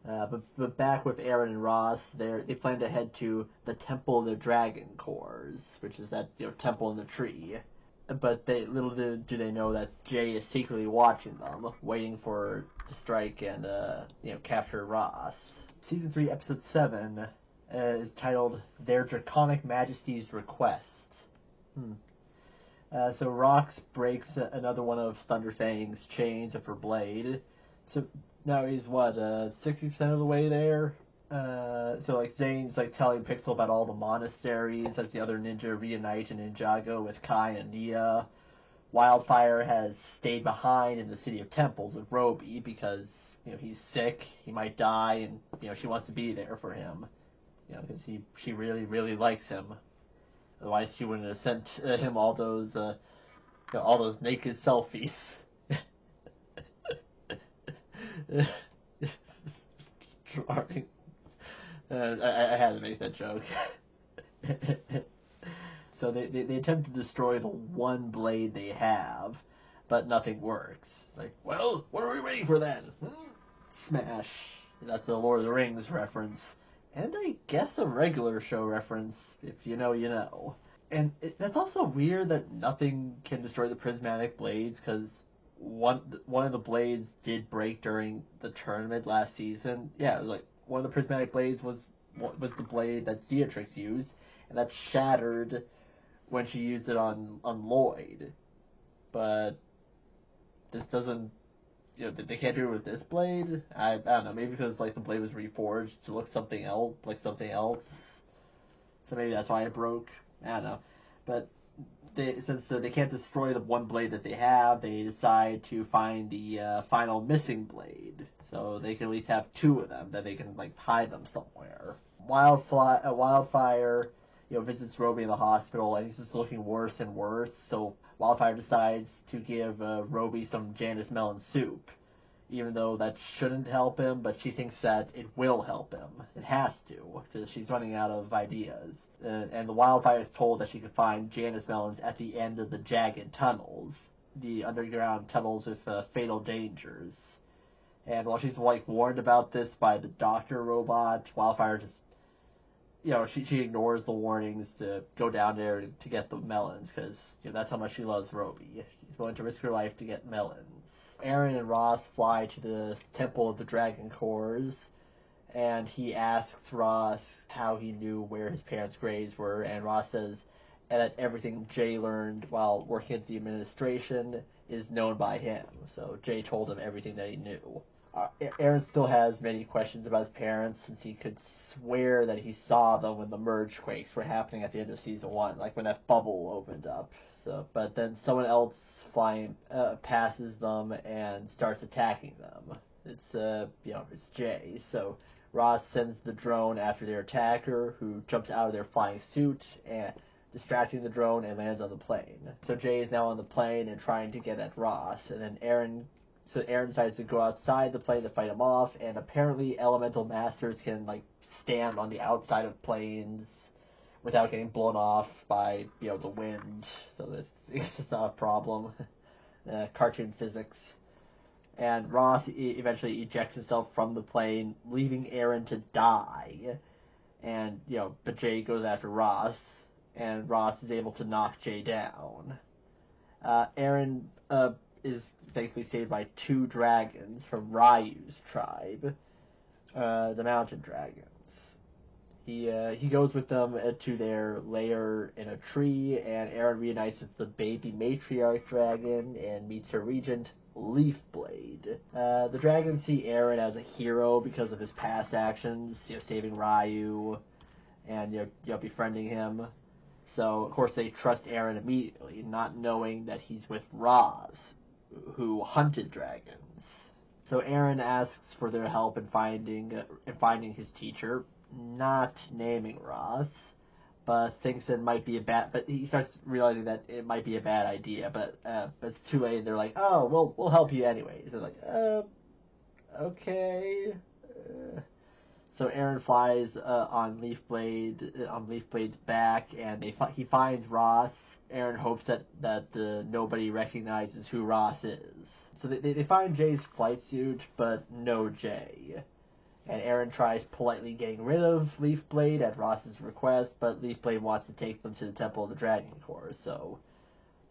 But back with Aaron and Ross, they plan to head to the Temple of the Dragon Cores, which is that temple in the tree. But little do they know that Jay is secretly watching them, waiting to strike and capture Ross. Season 3, Episode 7 is titled "Their Draconic Majesty's Request." So Rox breaks another one of Thunderfang's chains with her blade. So now he's 60% of the way there. So Zane's telling Pixel about all the monasteries as the other ninja reunite in Ninjago with Kai and Nia. Wildfire has stayed behind in the City of Temples with Robey because, he's sick, he might die, and, she wants to be there for him. Because she really, really likes him. Otherwise, she wouldn't have sent him all those naked selfies. Drawing. I had to make that joke. So they attempt to destroy the one blade they have, but nothing works. It's like, well, what are we waiting for then? Smash. That's a Lord of the Rings reference. And I guess a regular show reference. If you know, you know. And that's also weird that nothing can destroy the prismatic blades, because one of the blades did break during the tournament last season. Yeah, it was like one of the prismatic blades was the blade that Beatrix used, and that shattered when she used it on Lloyd. But this doesn't, they can't do it with this blade. I don't know, maybe because like the blade was reforged to look something else. So maybe that's why it broke. I don't know. But since they can't destroy the one blade that they have, they decide to find the final missing blade, so they can at least have two of them that they can like hide them somewhere. Wildfire, visits Robey in the hospital, and he's just looking worse and worse. So Wildfire decides to give Robey some Janice melon soup, even though that shouldn't help him, but she thinks that it will help him. It has to, because she's running out of ideas. And the Wildfire is told that she can find Janice melons at the end of the jagged tunnels, the underground tunnels with fatal dangers. And while she's warned about this by the doctor robot, Wildfire just, she ignores the warnings to go down there to get the melons, because that's how much she loves Robey. She's willing to risk her life to get melons. Aaron and Ross fly to the Temple of the Dragon Cores, and he asks Ross how he knew where his parents' graves were, and Ross says that everything Jay learned while working at the administration is known by him. So Jay told him everything that he knew. Aaron still has many questions about his parents, since he could swear that he saw them when the merge quakes were happening at the end of season 1, like when that bubble opened up. So, but then someone else passes them and starts attacking them. It's it's Jay. So Ross sends the drone after their attacker, who jumps out of their flying suit and distracting the drone and lands on the plane. So Jay is now on the plane and trying to get at Ross, and then Aaron decides to go outside the plane to fight him off, and apparently elemental masters can stand on the outside of planes without getting blown off by the wind. So it's just not a problem. Cartoon physics. And Ross eventually ejects himself from the plane, leaving Aaron to die. And but Jay goes after Ross, and Ross is able to knock Jay down. Aaron is thankfully saved by two dragons from Ryu's tribe, the mountain dragons. He goes with them to their lair in a tree, and Aaron reunites with the baby matriarch dragon and meets her regent, Leafblade. The dragons see Aaron as a hero because of his past actions, saving Ryu and befriending him. So of course they trust Aaron immediately, not knowing that he's with Roz, who hunted dragons. So Aaron asks for their help in finding his teacher, not naming Ross, but thinks it might be but he starts realizing that it might be a bad idea, but it's too late. They're like, oh, we'll help you anyways. They're like, okay. So Aaron flies on Leafblade's back, and he finds Ross. Aaron hopes that nobody recognizes who Ross is. So they find Jay's flight suit, but no Jay. And Aaron tries politely getting rid of Leafblade at Ross's request, but Leafblade wants to take them to the Temple of the Dragon Core. So,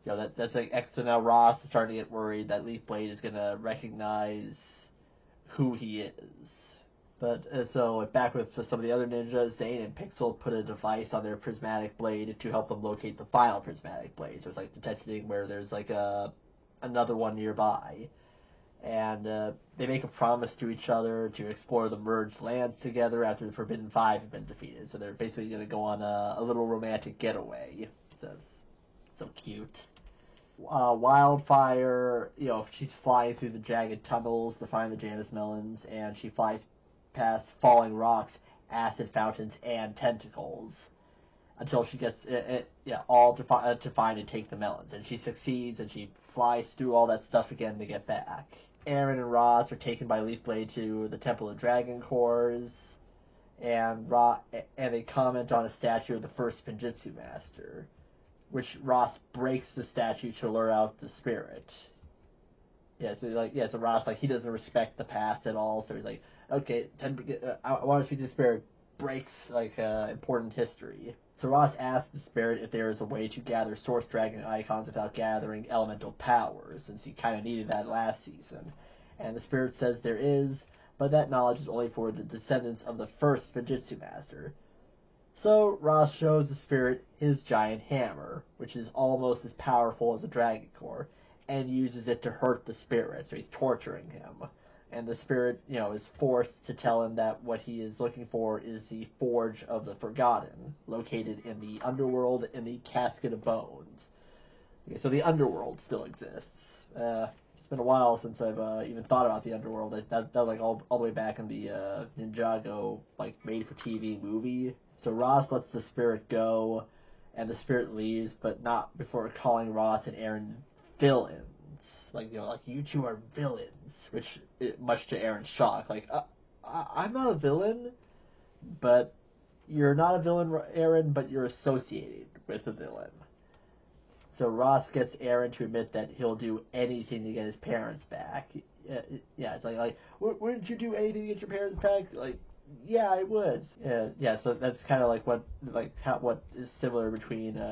that's extra. Now Ross is starting to get worried that Leafblade is going to recognize who he is. But so back with some of the other ninjas, Zane and Pixel put a device on their prismatic blade to help them locate the final prismatic blade. So it's detecting where there's another one nearby. And they make a promise to each other to explore the merged lands together after the Forbidden Five have been defeated. So they're basically going to go on a little romantic getaway. So it's so cute. Wildfire, she's flying through the jagged tunnels to find the Janus melons, and she flies past falling rocks, acid fountains, and tentacles until she gets all to find and take the melons. And she succeeds, and she flies through all that stuff again to get back. Aaron and Ross are taken by Leafblade to the Temple of Dragon Cores, and they comment on a statue of the first Spinjitzu Master, which Ross breaks the statue to lure out the spirit. So Ross, he doesn't respect the past at all, so he's like, okay, I want to speak to the spirit, breaks, important history. So Ross asks the spirit if there is a way to gather Source Dragon icons without gathering elemental powers, since he kind of needed that last season. And the spirit says there is, but that knowledge is only for the descendants of the first Spinjitzu Master. So Ross shows the spirit his giant hammer, which is almost as powerful as a Dragon Core, and uses it to hurt the spirit, so he's torturing him. And the spirit, is forced to tell him that what he is looking for is the Forge of the Forgotten, located in the Underworld in the Casket of Bones. Okay, so the Underworld still exists. It's been a while since I've even thought about the Underworld. That was all the way back in the Ninjago made-for-TV movie. So Ross lets the spirit go, and the spirit leaves, but not before calling Ross and Aaron villains. You two are villains, which, much to Aaron's shock, I'm not a villain, but you're not a villain, Aaron, but you're associated with a villain. So Ross gets Aaron to admit that he'll do anything to get his parents back. It's wouldn't you do anything to get your parents back? Yeah, I would. Yeah. So that's kind of what is similar between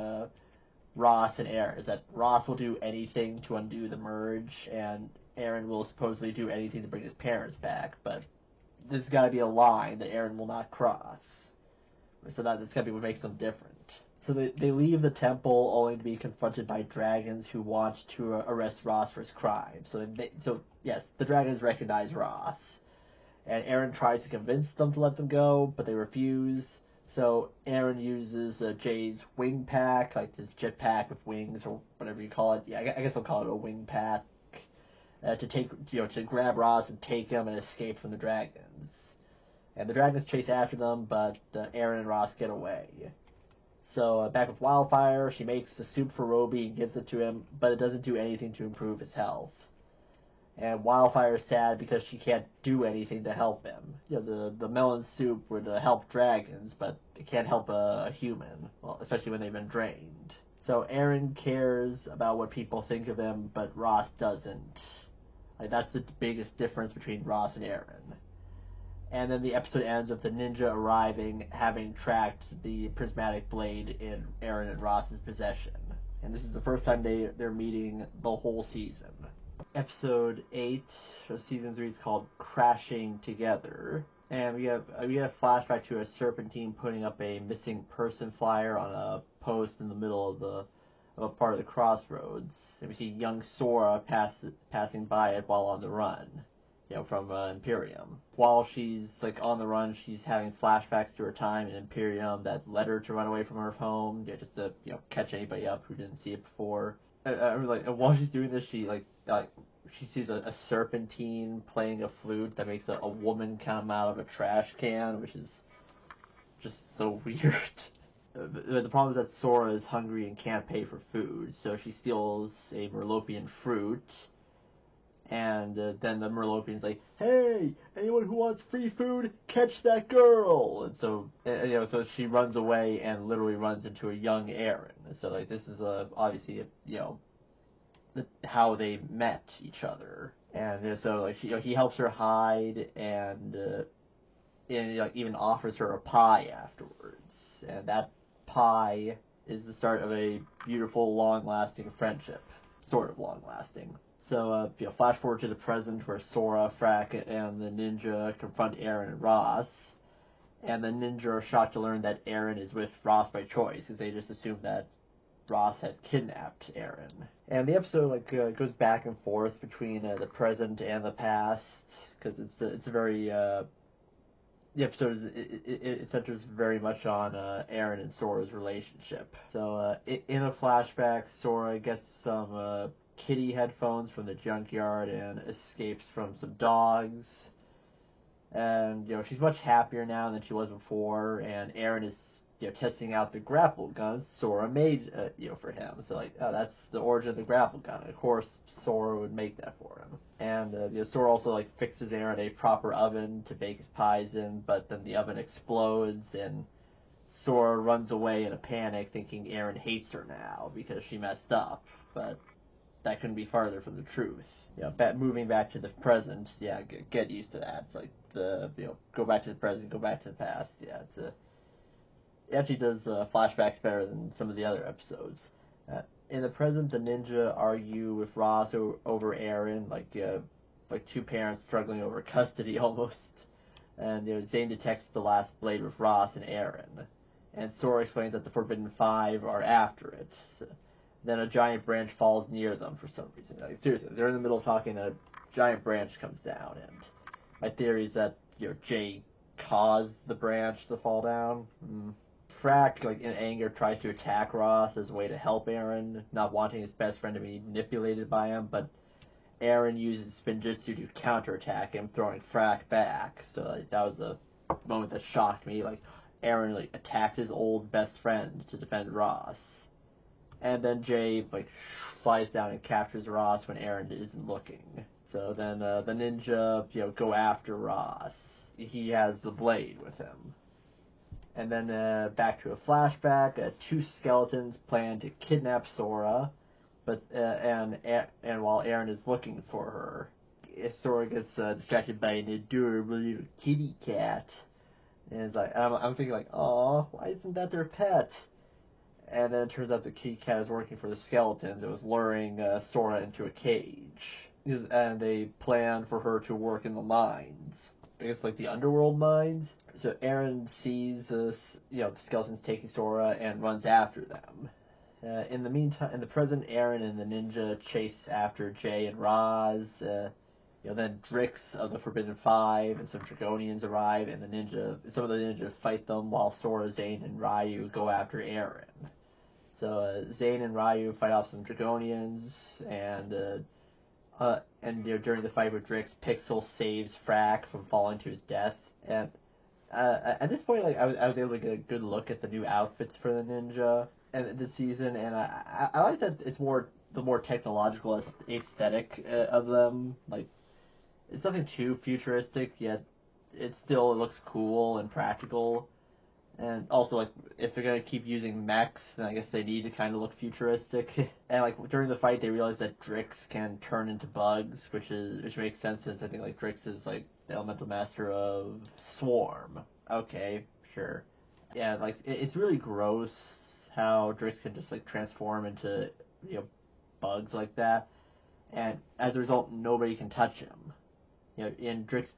Ross and Aaron, is that Ross will do anything to undo the merge, and Aaron will supposedly do anything to bring his parents back. But there's got to be a line that Aaron will not cross. So that's got to be what makes them different. So they leave the temple only to be confronted by dragons who want to arrest Ross for his crime. So yes, the dragons recognize Ross. And Aaron tries to convince them to let them go, but they refuse. So Aaron uses Jay's wing pack, his jetpack with wings, or whatever you call it. Yeah, I guess I'll call it a wing pack, to grab Ross and take him and escape from the dragons. And the dragons chase after them, but Aaron and Ross get away. So back with Wildfire, she makes the soup for Robbery and gives it to him, but it doesn't do anything to improve his health. And Wildfire is sad because she can't do anything to help him. The melon soup would help dragons, but it can't help a human, well, especially when they've been drained. So Aaron cares about what people think of him, but Ross doesn't. That's the biggest difference between Ross and Aaron. And then the episode ends with the ninja arriving, having tracked the prismatic blade in Aaron and Ross's possession. And this is the first time they're meeting the whole season. Episode 8 of Season 3 is called Crashing Together. And we have a flashback to a Serpentine putting up a missing person flyer on a post in the middle of a part of the crossroads. And we see young Sora passing by it while on the run, from Imperium. While she's on the run, she's having flashbacks to her time in Imperium that led her to run away from her home, just to catch anybody up who didn't see it before. While she's doing this, she sees a Serpentine playing a flute that makes a woman come out of a trash can, which is just so weird. The problem is that Sora is hungry and can't pay for food, so she steals a Merlopian fruit, and then the Merlopian's like, "Hey, anyone who wants free food, catch that girl!" And so, so she runs away and literally runs into a young Aaron. So this is obviously how they met each other, and so he helps her hide, and even offers her a pie afterwards, and that pie is the start of a beautiful, long-lasting friendship, sort of long-lasting. So flash forward to the present, where Sora, Frack, and the ninja confront Aaron and Ross, and the ninja are shocked to learn that Aaron is with Ross by choice, because they just assumed that Ross had kidnapped Aaron. And the episode goes back and forth between the present and the past, because it's a very the episode it centers very much on Eren and Sora's relationship. So in a flashback, Sora gets some kitty headphones from the junkyard and escapes from some dogs. And she's much happier now than she was before. And Eren is testing out the grapple guns Sora made for him. So that's the origin of the grapple gun. Of course, Sora would make that for him. And Sora also fixes Eren a proper oven to bake his pies in, but then the oven explodes and Sora runs away in a panic, thinking Eren hates her now because she messed up. But that couldn't be farther from the truth. Moving back to the present, get used to that. It's go back to the present, go back to the past. It actually does flashbacks better than some of the other episodes. In the present, the ninja argue with Ross over Eren, like two parents struggling over custody almost. And Zane detects the last blade with Ross and Eren, and Sora explains that the Forbidden Five are after it. Then a giant branch falls near them for some reason. Seriously, they're in the middle of talking, and a giant branch comes down. And my theory is that Jay caused the branch to fall down. Frack, in anger, tries to attack Ross as a way to help Eren, not wanting his best friend to be manipulated by him, but Eren uses Spinjitzu to counterattack him, throwing Frack back. So that was a moment that shocked me. Eren attacked his old best friend to defend Ross. And then Jay flies down and captures Ross when Eren isn't looking. So then the ninja go after Ross. He has the blade with him. And then back to a flashback. Two skeletons plan to kidnap Sora, but and while Eren is looking for her, Sora gets distracted by an adorable little kitty cat, and it's I'm thinking oh, why isn't that their pet? And then it turns out the kitty cat is working for the skeletons. It was luring Sora into a cage, and they plan for her to work in the mines. I guess the underworld mines. So Eren sees the skeletons taking Sora and runs after them. In the meantime, in the present, Eren and the ninja chase after Jay and Roz. Then Drix of the Forbidden Five and some Draconians arrive, and some of the ninja fight them while Sora, Zane, and Ryu go after Eren. So Zane and Ryu fight off some Draconians, and during the fight with Drix, Pixel saves Frack from falling to his death. And at this point, I was able to get a good look at the new outfits for the ninja and this season, and I like that it's the more technological aesthetic of them. It's nothing too futuristic, yet it looks cool and practical. And also, if they're gonna keep using mechs, then I guess they need to kind of look futuristic. And during the fight, they realize that Drix can turn into bugs, which makes sense since I think Drix is the elemental master of Swarm. Okay, sure. Yeah, it's really gross how Drix can just transform into bugs like that, and as a result, nobody can touch him. And Drix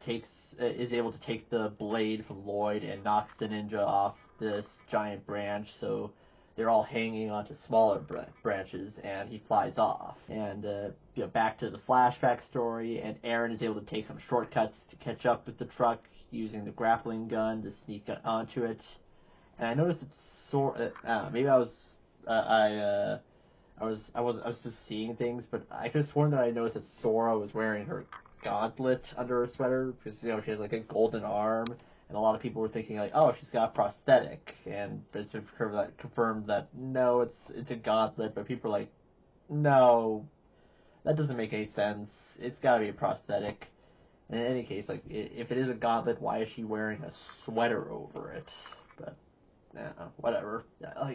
is able to take the blade from Lloyd and knocks the ninja off this giant branch, so they're all hanging onto smaller branches, and he flies off. And back to the flashback story, and Eren is able to take some shortcuts to catch up with the truck using the grappling gun to sneak onto it. And I noticed that maybe I was just seeing things, but I could have sworn that I noticed that Sora was wearing her gauntlet under her sweater because she has a golden arm, and a lot of people were thinking oh, she's got a prosthetic, but it's been confirmed that no, it's a gauntlet. But people are no, that doesn't make any sense. It's got to be a prosthetic. And in any case, if it is a gauntlet, why is she wearing a sweater over it? But whatever.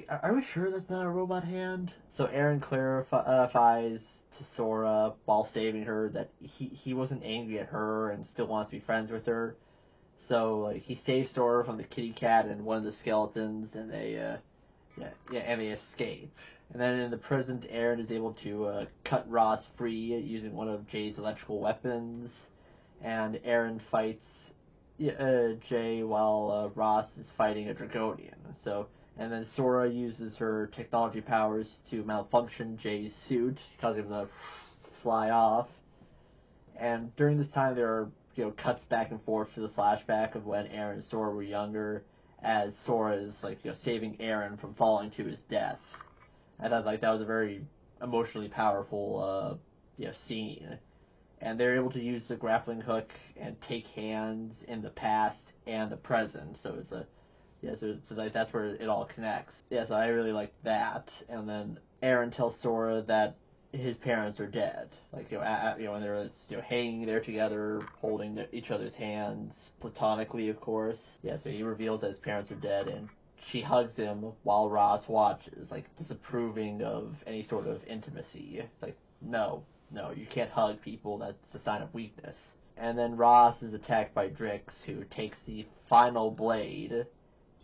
Are we sure that's not a robot hand? So Eren clarifies to Sora while saving her that he wasn't angry at her and still wants to be friends with her. So he saves Sora from the kitty cat and one of the skeletons, and they escape. And then in the present, Eren is able to cut Ross free using one of Jay's electrical weapons, and Eren fights Jay while Ross is fighting a Draconian. And then Sora uses her technology powers to malfunction Jay's suit, causing him to fly off. And during this time, there are cuts back and forth to the flashback of when Eren and Sora were younger, as Sora is like saving Eren from falling to his death. I thought like that was a very emotionally powerful scene, and they're able to use the grappling hook and take hands in the past and the present. So it's so like that's where it all connects. Yeah, so I really like that. And then Eren tells Sora that his parents are dead. Like when they're hanging there together, holding each other's hands platonically, of course. Yeah, so he reveals that his parents are dead, and she hugs him while Ross watches, like disapproving of any sort of intimacy. It's like, no, you can't hug people. That's a sign of weakness. And then Ross is attacked by Drix, who takes the final blade,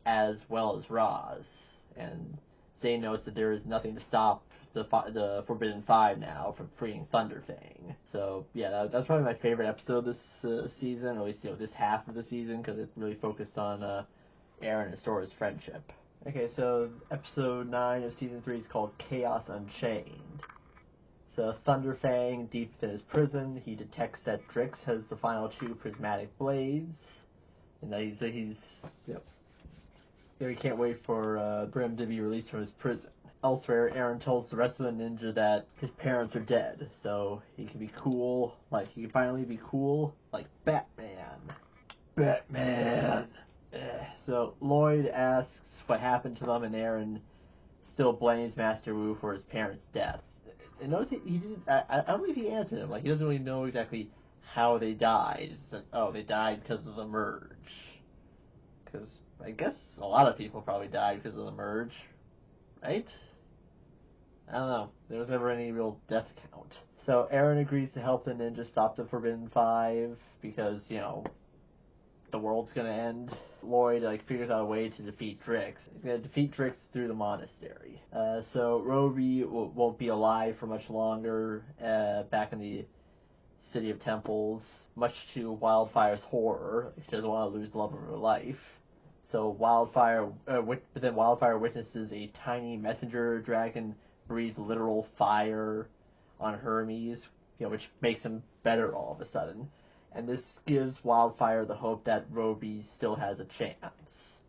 as well as Ross. And Zane knows that there is nothing to stop the Forbidden Five now from freeing Thunderfang. So yeah, that's probably my favorite episode this season, or at least this half of the season, because it really focused on Eren and Sora's friendship. Okay, so episode 9 of season 3 is called Chaos Unchained. So Thunderfang, deep within his prison, he detects that Drix has the final 2 prismatic blades, and he can't wait for him to be released from his prison. Elsewhere, Eren tells the rest of the ninja that his parents are dead, so he can be cool. Like, he can finally be cool like Batman. So Lloyd asks what happened to them, and Eren still blames Master Wu for his parents' deaths. And notice he didn't. I don't believe he answered him. Like, he doesn't really know exactly how they died. It's like, oh, they died because of the merge. Because I guess a lot of people probably died because of the merge, right? I don't know. There was never any real death count. So Eren agrees to help the ninja stop the Forbidden Five because, the world's gonna end. Lloyd figures out a way to defeat Drix. He's gonna defeat Drix through the monastery. So Robbery won't be alive for much longer back in the City of Temples, much to Wildfire's horror. She doesn't want to lose the love of her life. So Wildfire witnesses a tiny messenger dragon breathe literal fire on Hermes, which makes him better all of a sudden. And this gives Wildfire the hope that Robey still has a chance.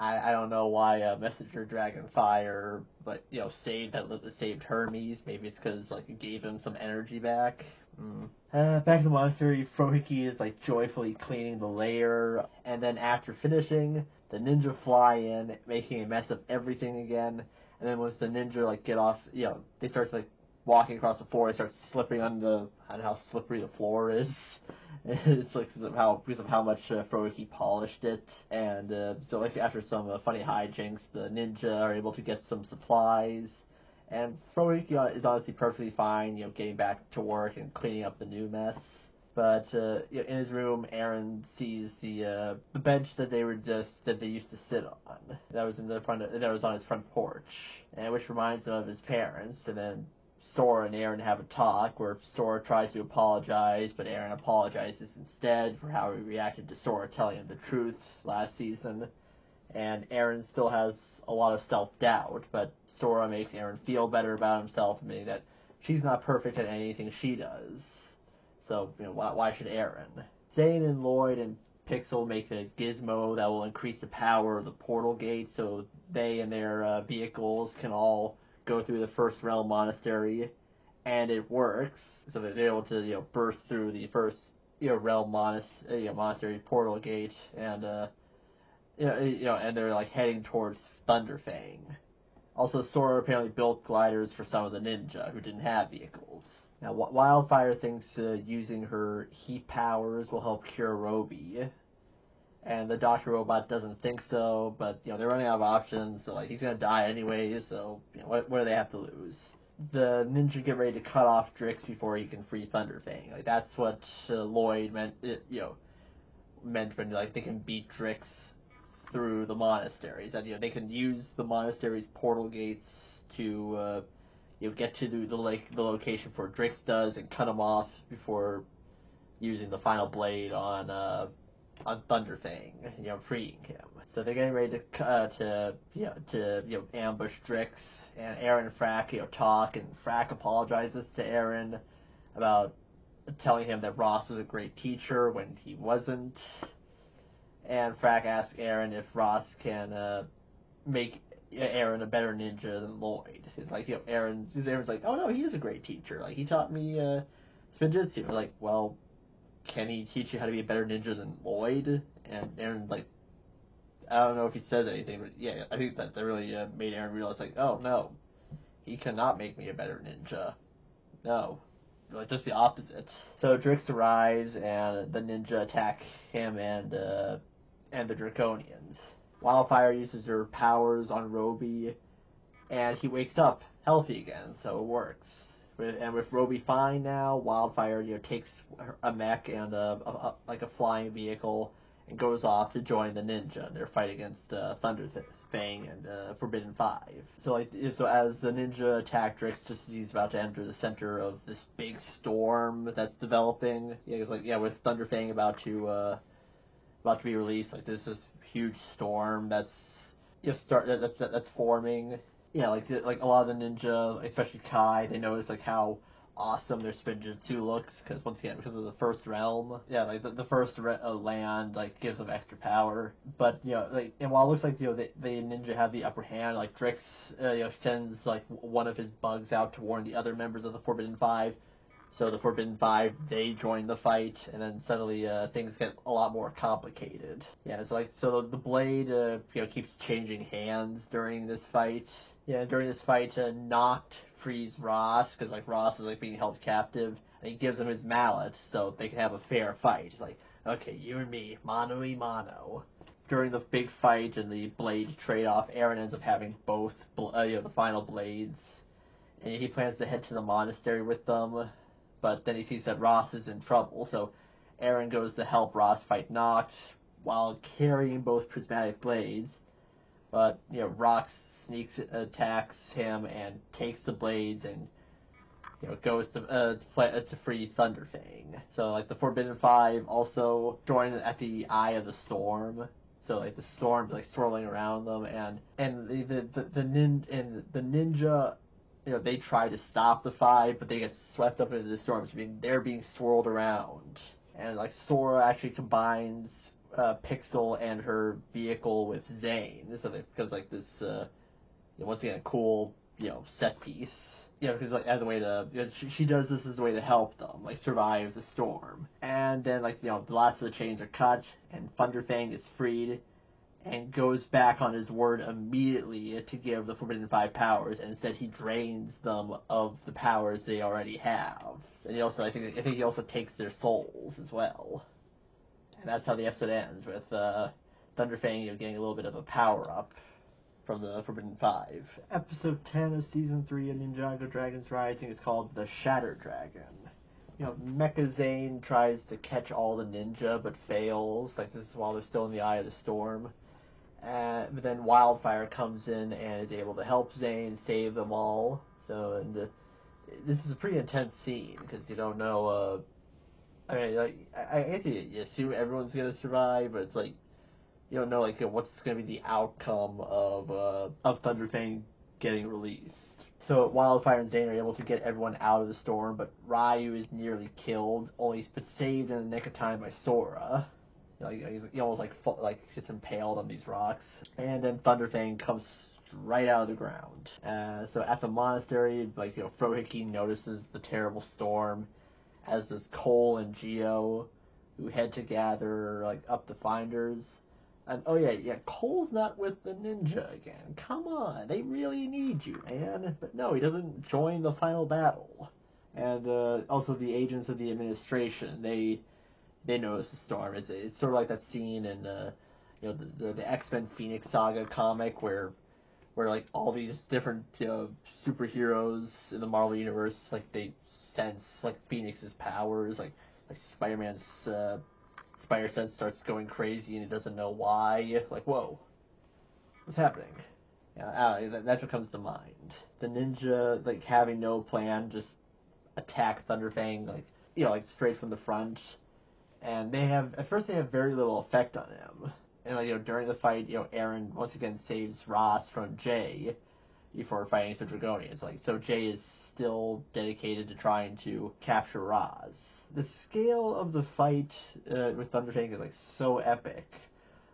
I don't know why Messenger Dragon Fire, saved Hermes. Maybe it's because it gave him some energy back. Back in the monastery, Frohiki is joyfully cleaning the lair, and then after finishing, the ninja fly in, making a mess of everything again. And then once the ninja get off, they start walking across the floor, they start slipping on how slippery the floor is. It's because of how much Frohiki polished it. And so after some funny hijinks, the ninja are able to get some supplies. And Frohiki is honestly perfectly fine, getting back to work and cleaning up the new mess. But in his room, Eren sees the bench that they used to sit on. That was on his front porch, and which reminds him of his parents. And then Sora and Eren have a talk where Sora tries to apologize, but Eren apologizes instead for how he reacted to Sora telling him the truth last season. And Eren still has a lot of self-doubt, but Sora makes Eren feel better about himself, admitting that she's not perfect at anything she does. So, why should Eren? Zane and Lloyd and Pixel make a gizmo that will increase the power of the portal gate so they and their vehicles can all go through the First Realm Monastery, and it works. So they're able to burst through the First Realm Monastery portal gate, and and they're heading towards Thunderfang. Also, Sora apparently built gliders for some of the ninja who didn't have vehicles. Now, Wildfire thinks using her heat powers will help cure Robey, and the Doctor Robot doesn't think so. But they're running out of options, so he's gonna die anyway. So what do they have to lose? The ninja get ready to cut off Drix before he can free Thunderfang. That's what Lloyd meant. Meant when they can beat Drix through the monasteries. That they can use the monastery's portal gates to get to the location where Drix does and cut him off before using the final blade on Thunderfang, freeing him. So they're getting ready to ambush Drix, and Eren and Frack talk, and Frack apologizes to Eren about telling him that Ross was a great teacher when he wasn't. And Frack asks Aaron if Ross can make Aaron a better ninja than Lloyd. It's like, Aaron's like, oh no, he is a great teacher. Like, he taught me Spinjitzu. We're like, well, can he teach you how to be a better ninja than Lloyd? And Aaron's like, I don't know if he says anything, but yeah, I think that really made Aaron realize, like, oh no, he cannot make me a better ninja. No. Like, just the opposite. So Drix arrives, and the ninja attack him and the Draconians. Wildfire uses her powers on Robbery, and he wakes up healthy again, so it works. And with Robbery fine now, Wildfire, takes a mech and a flying vehicle and goes off to join the ninja in their fight against Thunderfang and Forbidden Five. So as the ninja attack Drix just as he's about to enter the center of this big storm that's developing, with Thunderfang about to be released, like there's this huge storm that's forming. Yeah, like a lot of the ninja, especially Kai, they notice like how awesome their Spinjitzu looks, because once again, because of the first realm, the first land gives them extra power. But and while it looks like the ninja have the upper hand, like Drix sends one of his bugs out to warn the other members of the Forbidden Five. So the Forbidden Five, they join the fight, and then suddenly things get a lot more complicated. Yeah, so the blade keeps changing hands during this fight. Yeah, during this fight, Noct frees Ross, because Ross is being held captive, and he gives him his mallet so they can have a fair fight. He's like, okay, you and me, mano y mano. During the big fight and the blade trade-off, Aaron ends up having both, the final blades, and he plans to head to the monastery with them, but then he sees that Ross is in trouble, so Aaron goes to help Ross fight Noct while carrying both prismatic blades. But Rox attacks him and takes the blades and goes to free Thunderfang. So the Forbidden Five also join at the eye of the storm. So the storm's swirling around them, and the ninja, they try to stop the five, but they get swept up into the storm. So they're being swirled around, and Sora actually combines Pixel and her vehicle with Zane, so because this once again a cool set piece, because as a way to she does this as a way to help them survive the storm. And then the last of the chains are cut, and Thunderfang is freed and goes back on his word immediately to give the Forbidden Five powers, and instead he drains them of the powers they already have. And he also I think he also takes their souls as well. And that's how the episode ends, with Thunderfang getting a little bit of a power-up from the Forbidden Five. Episode 10 of Season 3 of Ninjago Dragon's Rising is called the Shatter Dragon. Mecha Zane tries to catch all the ninja, but fails. This is while they're still in the eye of the storm. But then Wildfire comes in and is able to help Zane save them all. So, this is a pretty intense scene, because you don't know... I guess you assume everyone's gonna survive, but it's you don't know what's gonna be the outcome of Thunderfang getting released. So Wildfire and Zane are able to get everyone out of the storm, but Ryu is nearly killed, only saved in the nick of time by Sora. He almost gets impaled on these rocks, and then Thunderfang comes right out of the ground. So at the monastery, Frohiki notices the terrible storm, as does Cole and Geo, who head to gather up the finders. And Cole's not with the ninja again. Come on, they really need you, man. But no, he doesn't join the final battle. And also the agents of the administration, they notice the storm. It's sort of like that scene in the X-Men Phoenix Saga comic where all these different superheroes in the Marvel universe they sense Phoenix's powers, like Spider-Man's spider sense starts going crazy and he doesn't know why. Whoa, what's happening? That's what comes to mind. The ninja having no plan, just attack Thunderfang straight from the front, and at first they have very little effect on him. And during the fight, Aaron once again saves Ross from Jay, before fighting some Draconians. Like, so Jay is still dedicated to trying to capture Roz. The scale of the fight with Thunderfang is like so epic.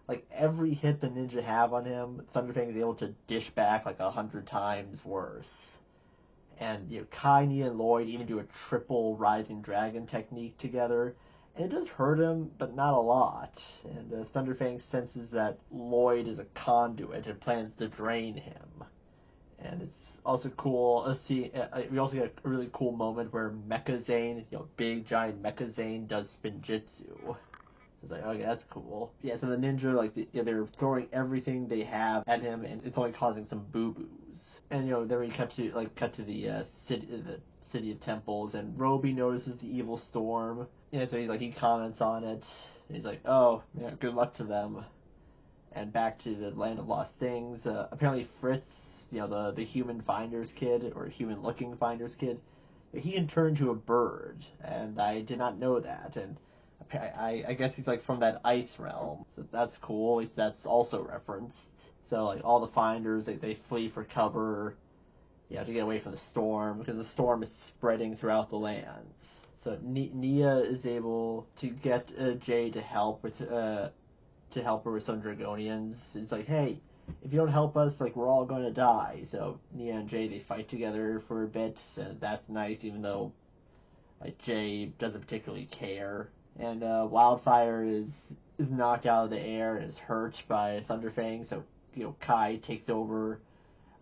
Like, every hit the ninja have on him, Thunderfang is able to dish back like 100 times worse. And, you know, Kai, Nia, and Lloyd even do a triple Rising Dragon technique together. And it does hurt him, but not a lot. And Thunderfang senses that Lloyd is a conduit and plans to drain him. And it's also cool to see, we also get a really cool moment where Mecha Zane, you know, big giant Mecha Zane does Spinjitzu. It's like, okay, that's cool. Yeah, so the ninja, like, they're throwing everything they have at him, and it's only causing some boo-boos. And, you know, then we cut to the city of temples, and Robbery notices the evil storm. Yeah, so he comments on it, and he's like, oh, yeah, good luck to them. And back to the land of lost things. Apparently Fritz, you know, the human finder's kid, or human-looking finder's kid, he can turn to a bird, and I did not know that, and I guess he's like from that ice realm, so that's cool. At least that's also referenced. So like all the finders, they flee for cover, you know, to get away from the storm, because the storm is spreading throughout the lands. So Nia is able to get Jay to help her with some Draconians. It's like, hey, if you don't help us, like, we're all going to die. So Nia and Jay, they fight together for a bit, and that's nice, even though like Jay doesn't particularly care. And Wildfire is knocked out of the air and is hurt by Thunderfang, so, you know, Kai takes over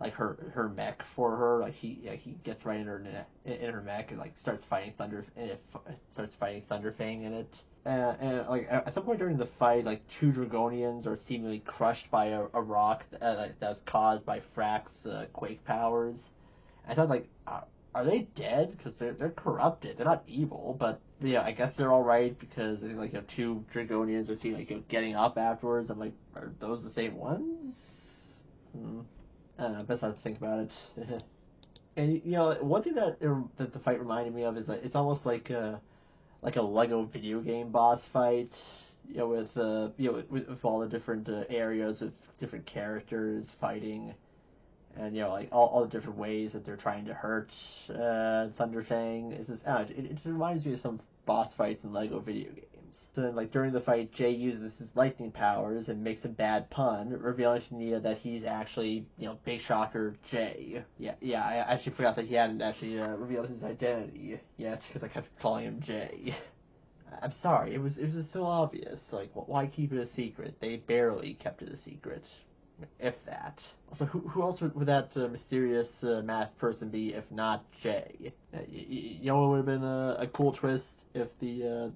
like her mech for her. Like he gets right in her mech and like starts fighting Thunderfang in it. And like at some point during the fight, like 2 Draconians are seemingly crushed by a rock that's caused by Frack's quake powers. I thought, like, are they dead? Because they're corrupted. They're not evil, but yeah, I guess they're all right, because I think, like, you know, 2 Draconians are seen, like, you know, getting up afterwards. I'm like, are those the same ones? I don't know. Best not to think about it. And, you know, one thing that the fight reminded me of is that it's almost like a Lego video game boss fight. You know, with all the different areas with different characters fighting. And, you know, like, all the different ways that they're trying to hurt Thunderfang. It's just, I don't know, it just reminds me of some boss fights in LEGO video games. So then, like, during the fight, Jay uses his lightning powers and makes a bad pun, revealing to Nia that he's actually, you know, Big Shocker Jay. Yeah, I actually forgot that he hadn't actually revealed his identity yet, because I kept calling him Jay. I'm sorry, it was just so obvious. Like, why keep it a secret? They barely kept it a secret. If that. So who else would that mysterious masked person be if not Jay? You know, it would have been a cool twist if the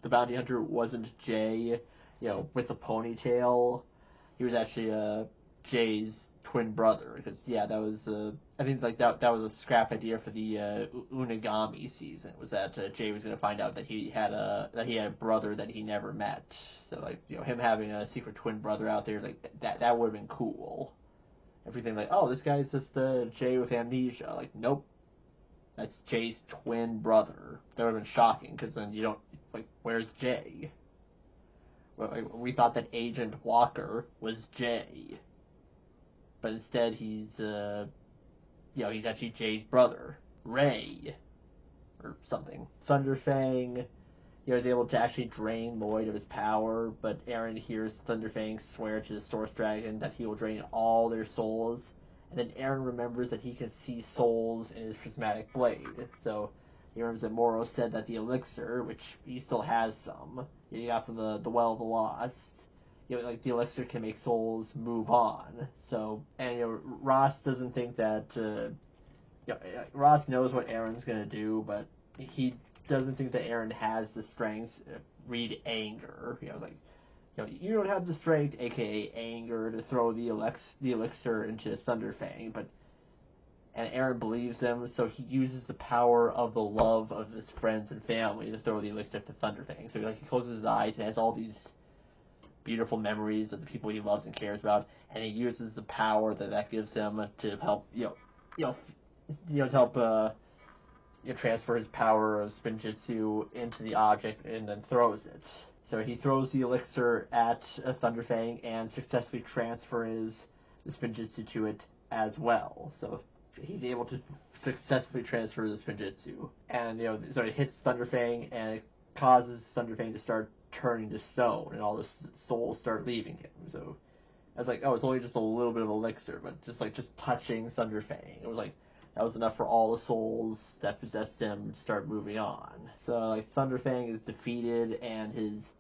bounty hunter wasn't Jay, you know, with a ponytail. He was actually Jay's twin brother, because yeah, that was I think like that was a scrap idea for the Unagami season, was that Jay was going to find out that he had a brother that he never met. So, like, you know, him having a secret twin brother out there, like, that would have been cool. Everything like, oh, this guy's just Jay with amnesia. Like, nope, that's Jay's twin brother. That would have been shocking, because then you don't, like, where's Jay? Well, like, we thought that Agent Walker was Jay, but instead he's he's actually Jay's brother, Ray, or something. Thunderfang, you know, is able to actually drain Lloyd of his power, but Aaron hears Thunderfang swear to the Source Dragon that he will drain all their souls, and then Aaron remembers that he can see souls in his prismatic blade. So he remembers that Moro said that the elixir, which he still has some, he got from the Well of the Lost, you know, like, the elixir can make souls move on. So, and, you know, Ross doesn't think that, Ross knows what Aaron's gonna do, but he doesn't think that Aaron has the strength to read anger. You know, it's like, you know, you don't have the strength, aka anger, to throw the elixir into Thunderfang, and Aaron believes him, so he uses the power of the love of his friends and family to throw the elixir to Thunderfang. So, like, he closes his eyes and has all these beautiful memories of the people he loves and cares about, and he uses the power that gives him to help, transfer his power of Spinjitzu into the object and then throws it. So he throws the elixir at Thunderfang and successfully transfers the Spinjitzu to it, as well. So he's able to successfully transfer this Fujitsu. And, so it hits Thunderfang, and it causes Thunderfang to start turning to stone, and all the souls start leaving him. So I was like, oh, it's only just a little bit of elixir, but just touching Thunderfang, it was like, that was enough for all the souls that possessed him to start moving on. So, like, Thunderfang is defeated, and his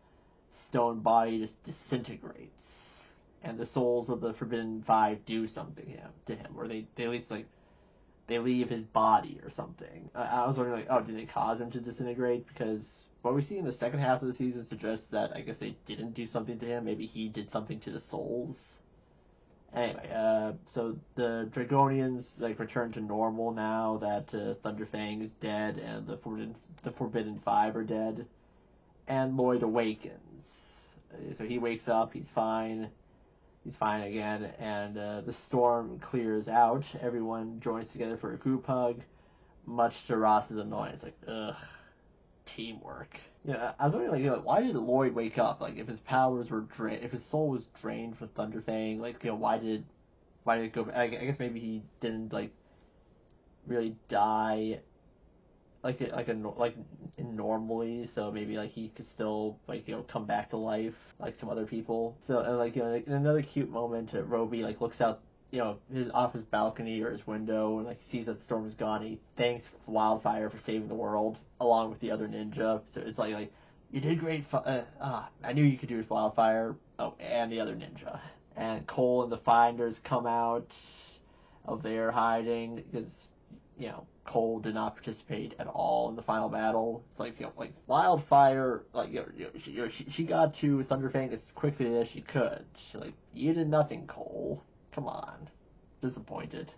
stone body just disintegrates. And the souls of the Forbidden Five do something to him, or they at least, like, they leave his body or something. I was wondering, like, oh, did they cause him to disintegrate? Because what we see in the second half of the season suggests that I guess they didn't do something to him. Maybe he did something to the souls. Anyway, so the Dragonians, like, return to normal now that Thunderfang is dead and the Forbidden Five are dead. And Lloyd awakens. So he wakes up, he's fine. He's fine again, and the storm clears out. Everyone joins together for a group hug, much to Ross's annoyance. Like, ugh, teamwork. I was wondering, like, why did Lloyd wake up? Like, if his powers were drained, if his soul was drained from Thunderfang, like, why did it go? I guess maybe he didn't, like, really die like normally, so maybe, like, he could still, like, come back to life like some other people. So, and, like, in another cute moment, Roby, like, looks out, off his balcony or his window, and, like, sees that the storm is gone, and he thanks Wildfire for saving the world along with the other ninja. So it's like you did great. I knew you could do it with Wildfire. Oh, and the other ninja. And Cole and the Finders come out of their hiding because Cole did not participate at all in the final battle. It's like, like Wildfire, like, she got to Thunderfang as quickly as she could. You did nothing, Cole. Come on. Disappointed.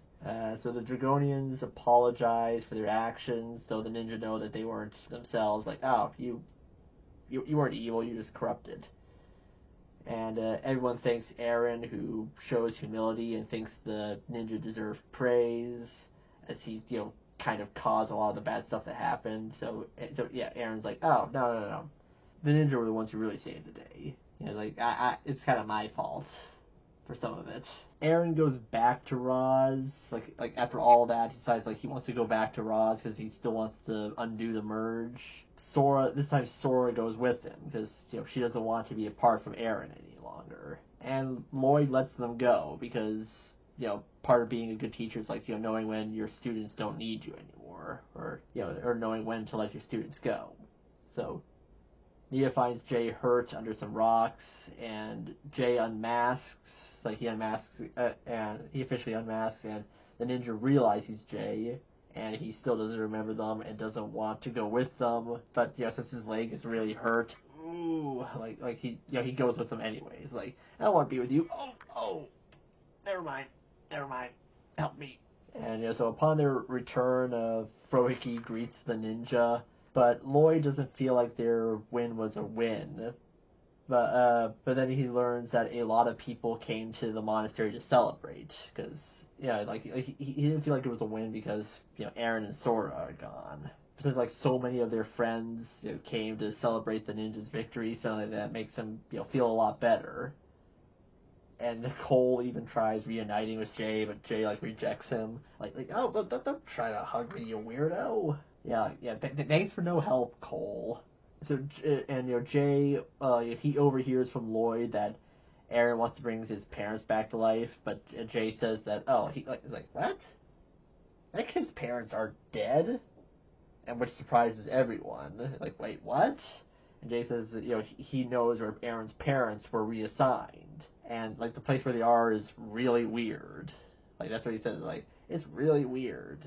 So the Dragonians apologize for their actions, though the ninja know that they weren't themselves. Like, oh, you weren't evil, you just corrupted. And everyone thanks Aaron, who shows humility and thinks the ninja deserve praise, as he, kind of caused a lot of the bad stuff that happened. So yeah, Aaron's like, oh, no. The ninja were the ones who really saved the day. It's kind of my fault for some of it. Aaron goes back to Roz, like after all that, he decides, like, he wants to go back to Roz because he still wants to undo the merge. This time Sora goes with him because, she doesn't want to be apart from Aaron any longer. And Lloyd lets them go because, part of being a good teacher is, like, knowing when your students don't need you anymore, or knowing when to let your students go. So Nia finds Jay hurt under some rocks, and Jay unmasks, he officially unmasks, and the ninja realizes he's Jay, and he still doesn't remember them and doesn't want to go with them, but, since his leg is really hurt, he goes with them anyways. Like, I don't want to be with you. Oh, never mind, help me. And, so upon their return, Frohiki greets the ninja, but Lloyd doesn't feel like their win was a win. But then he learns that a lot of people came to the monastery to celebrate, because, he didn't feel like it was a win because, Aaron and Sora are gone. Since, so many of their friends, came to celebrate the ninja's victory, so that makes him, feel a lot better. And Nicole even tries reuniting with Jay, but Jay, rejects him. Oh, don't try to hug me, you weirdo. Yeah, thanks for no help, Cole. So, and, Jay, he overhears from Lloyd that Aaron wants to bring his parents back to life, but Jay says that, he's like, what? That kid's parents are dead? And which surprises everyone. Wait, what? And Jay says that, he knows where Aaron's parents were reassigned. And, the place where they are is really weird. That's what he says, it's really weird.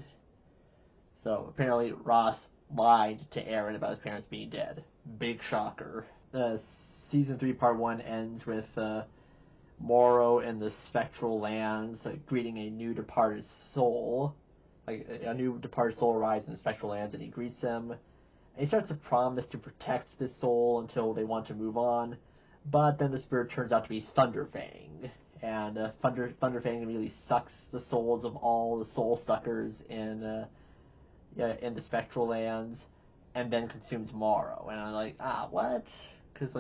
So, apparently, Ross lied to Aaron about his parents being dead. Big shocker. Season 3, Part 1 ends with Morrow in the Spectral Lands, greeting a new departed soul. A new departed soul arrives in the Spectral Lands, and he greets him. And he starts to promise to protect this soul until they want to move on. But then the spirit turns out to be Thunderfang. And Thunderfang immediately sucks the souls of all the soul suckers in the Spectral Lands, and then consumes Morrow. And I'm like, what? Because,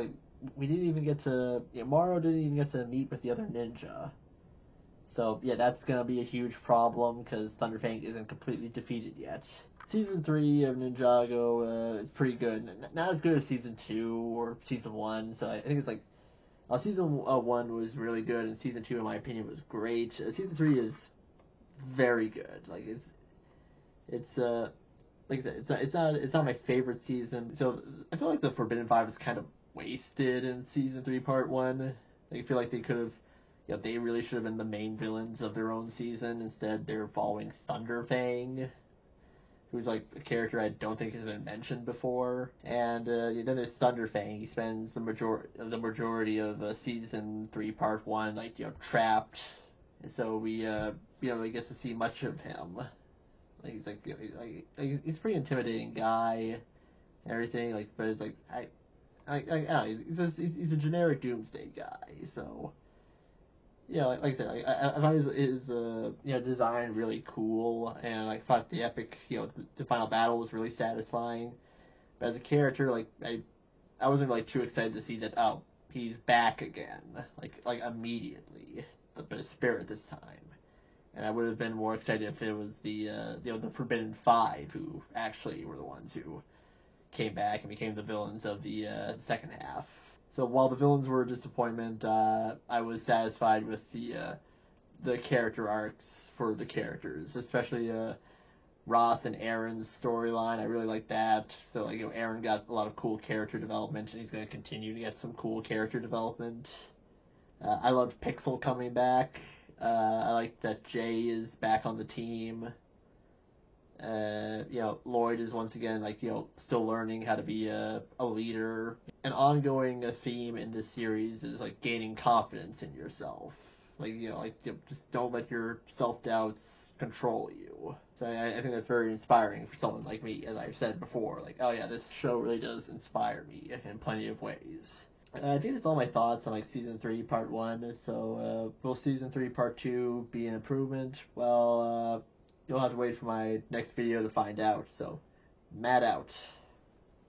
we didn't even get to... Morrow didn't even get to meet with the other ninja. So yeah, that's gonna be a huge problem because Thunderfang isn't completely defeated yet. Season 3 of Ninjago is pretty good. Not as good as Season 2 or Season 1, so I think it's like... Season 1 was really good, and Season 2, in my opinion, was great. Season 3 is very good. Like, it's like I said, it's not my favorite season. So I feel like the Forbidden Five is kind of wasted in Season 3, Part 1. Like, I feel like they could have... they really should have been the main villains of their own season. Instead, they're following Thunderfang, who's like a character I don't think has been mentioned before. And then there's Thunderfang. He spends the majority of Season 3, Part 1, like, trapped. And so we really get to see much of him. Like, he's like, he's a pretty intimidating guy and everything. Like, but it's like I don't know, he's a generic Doomsday guy. So like I said, I find his design really cool, and I thought the epic, the final battle was really satisfying. But as a character, like I wasn't like too excited to see that he's back again, like immediately, but a spirit this time. And I would have been more excited if it was the Forbidden Five who actually were the ones who came back and became the villains of the second half. So while the villains were a disappointment, I was satisfied with the character arcs for the characters, especially Ross and Aaron's storyline. I really like that. So Aaron got a lot of cool character development, and he's going to continue to get some cool character development. I loved Pixel coming back. I like that Jay is back on the team. Lloyd is once again still learning how to be a leader. An ongoing theme in this series is gaining confidence in yourself. Just don't let your self-doubts control you. So I think that's very inspiring for someone like me, as I've said before. This show really does inspire me in plenty of ways. I think that's all my thoughts on Season 3, Part 1. So will Season 3, Part 2 be an improvement? Well, you'll have to wait for my next video to find out. So, Matt out.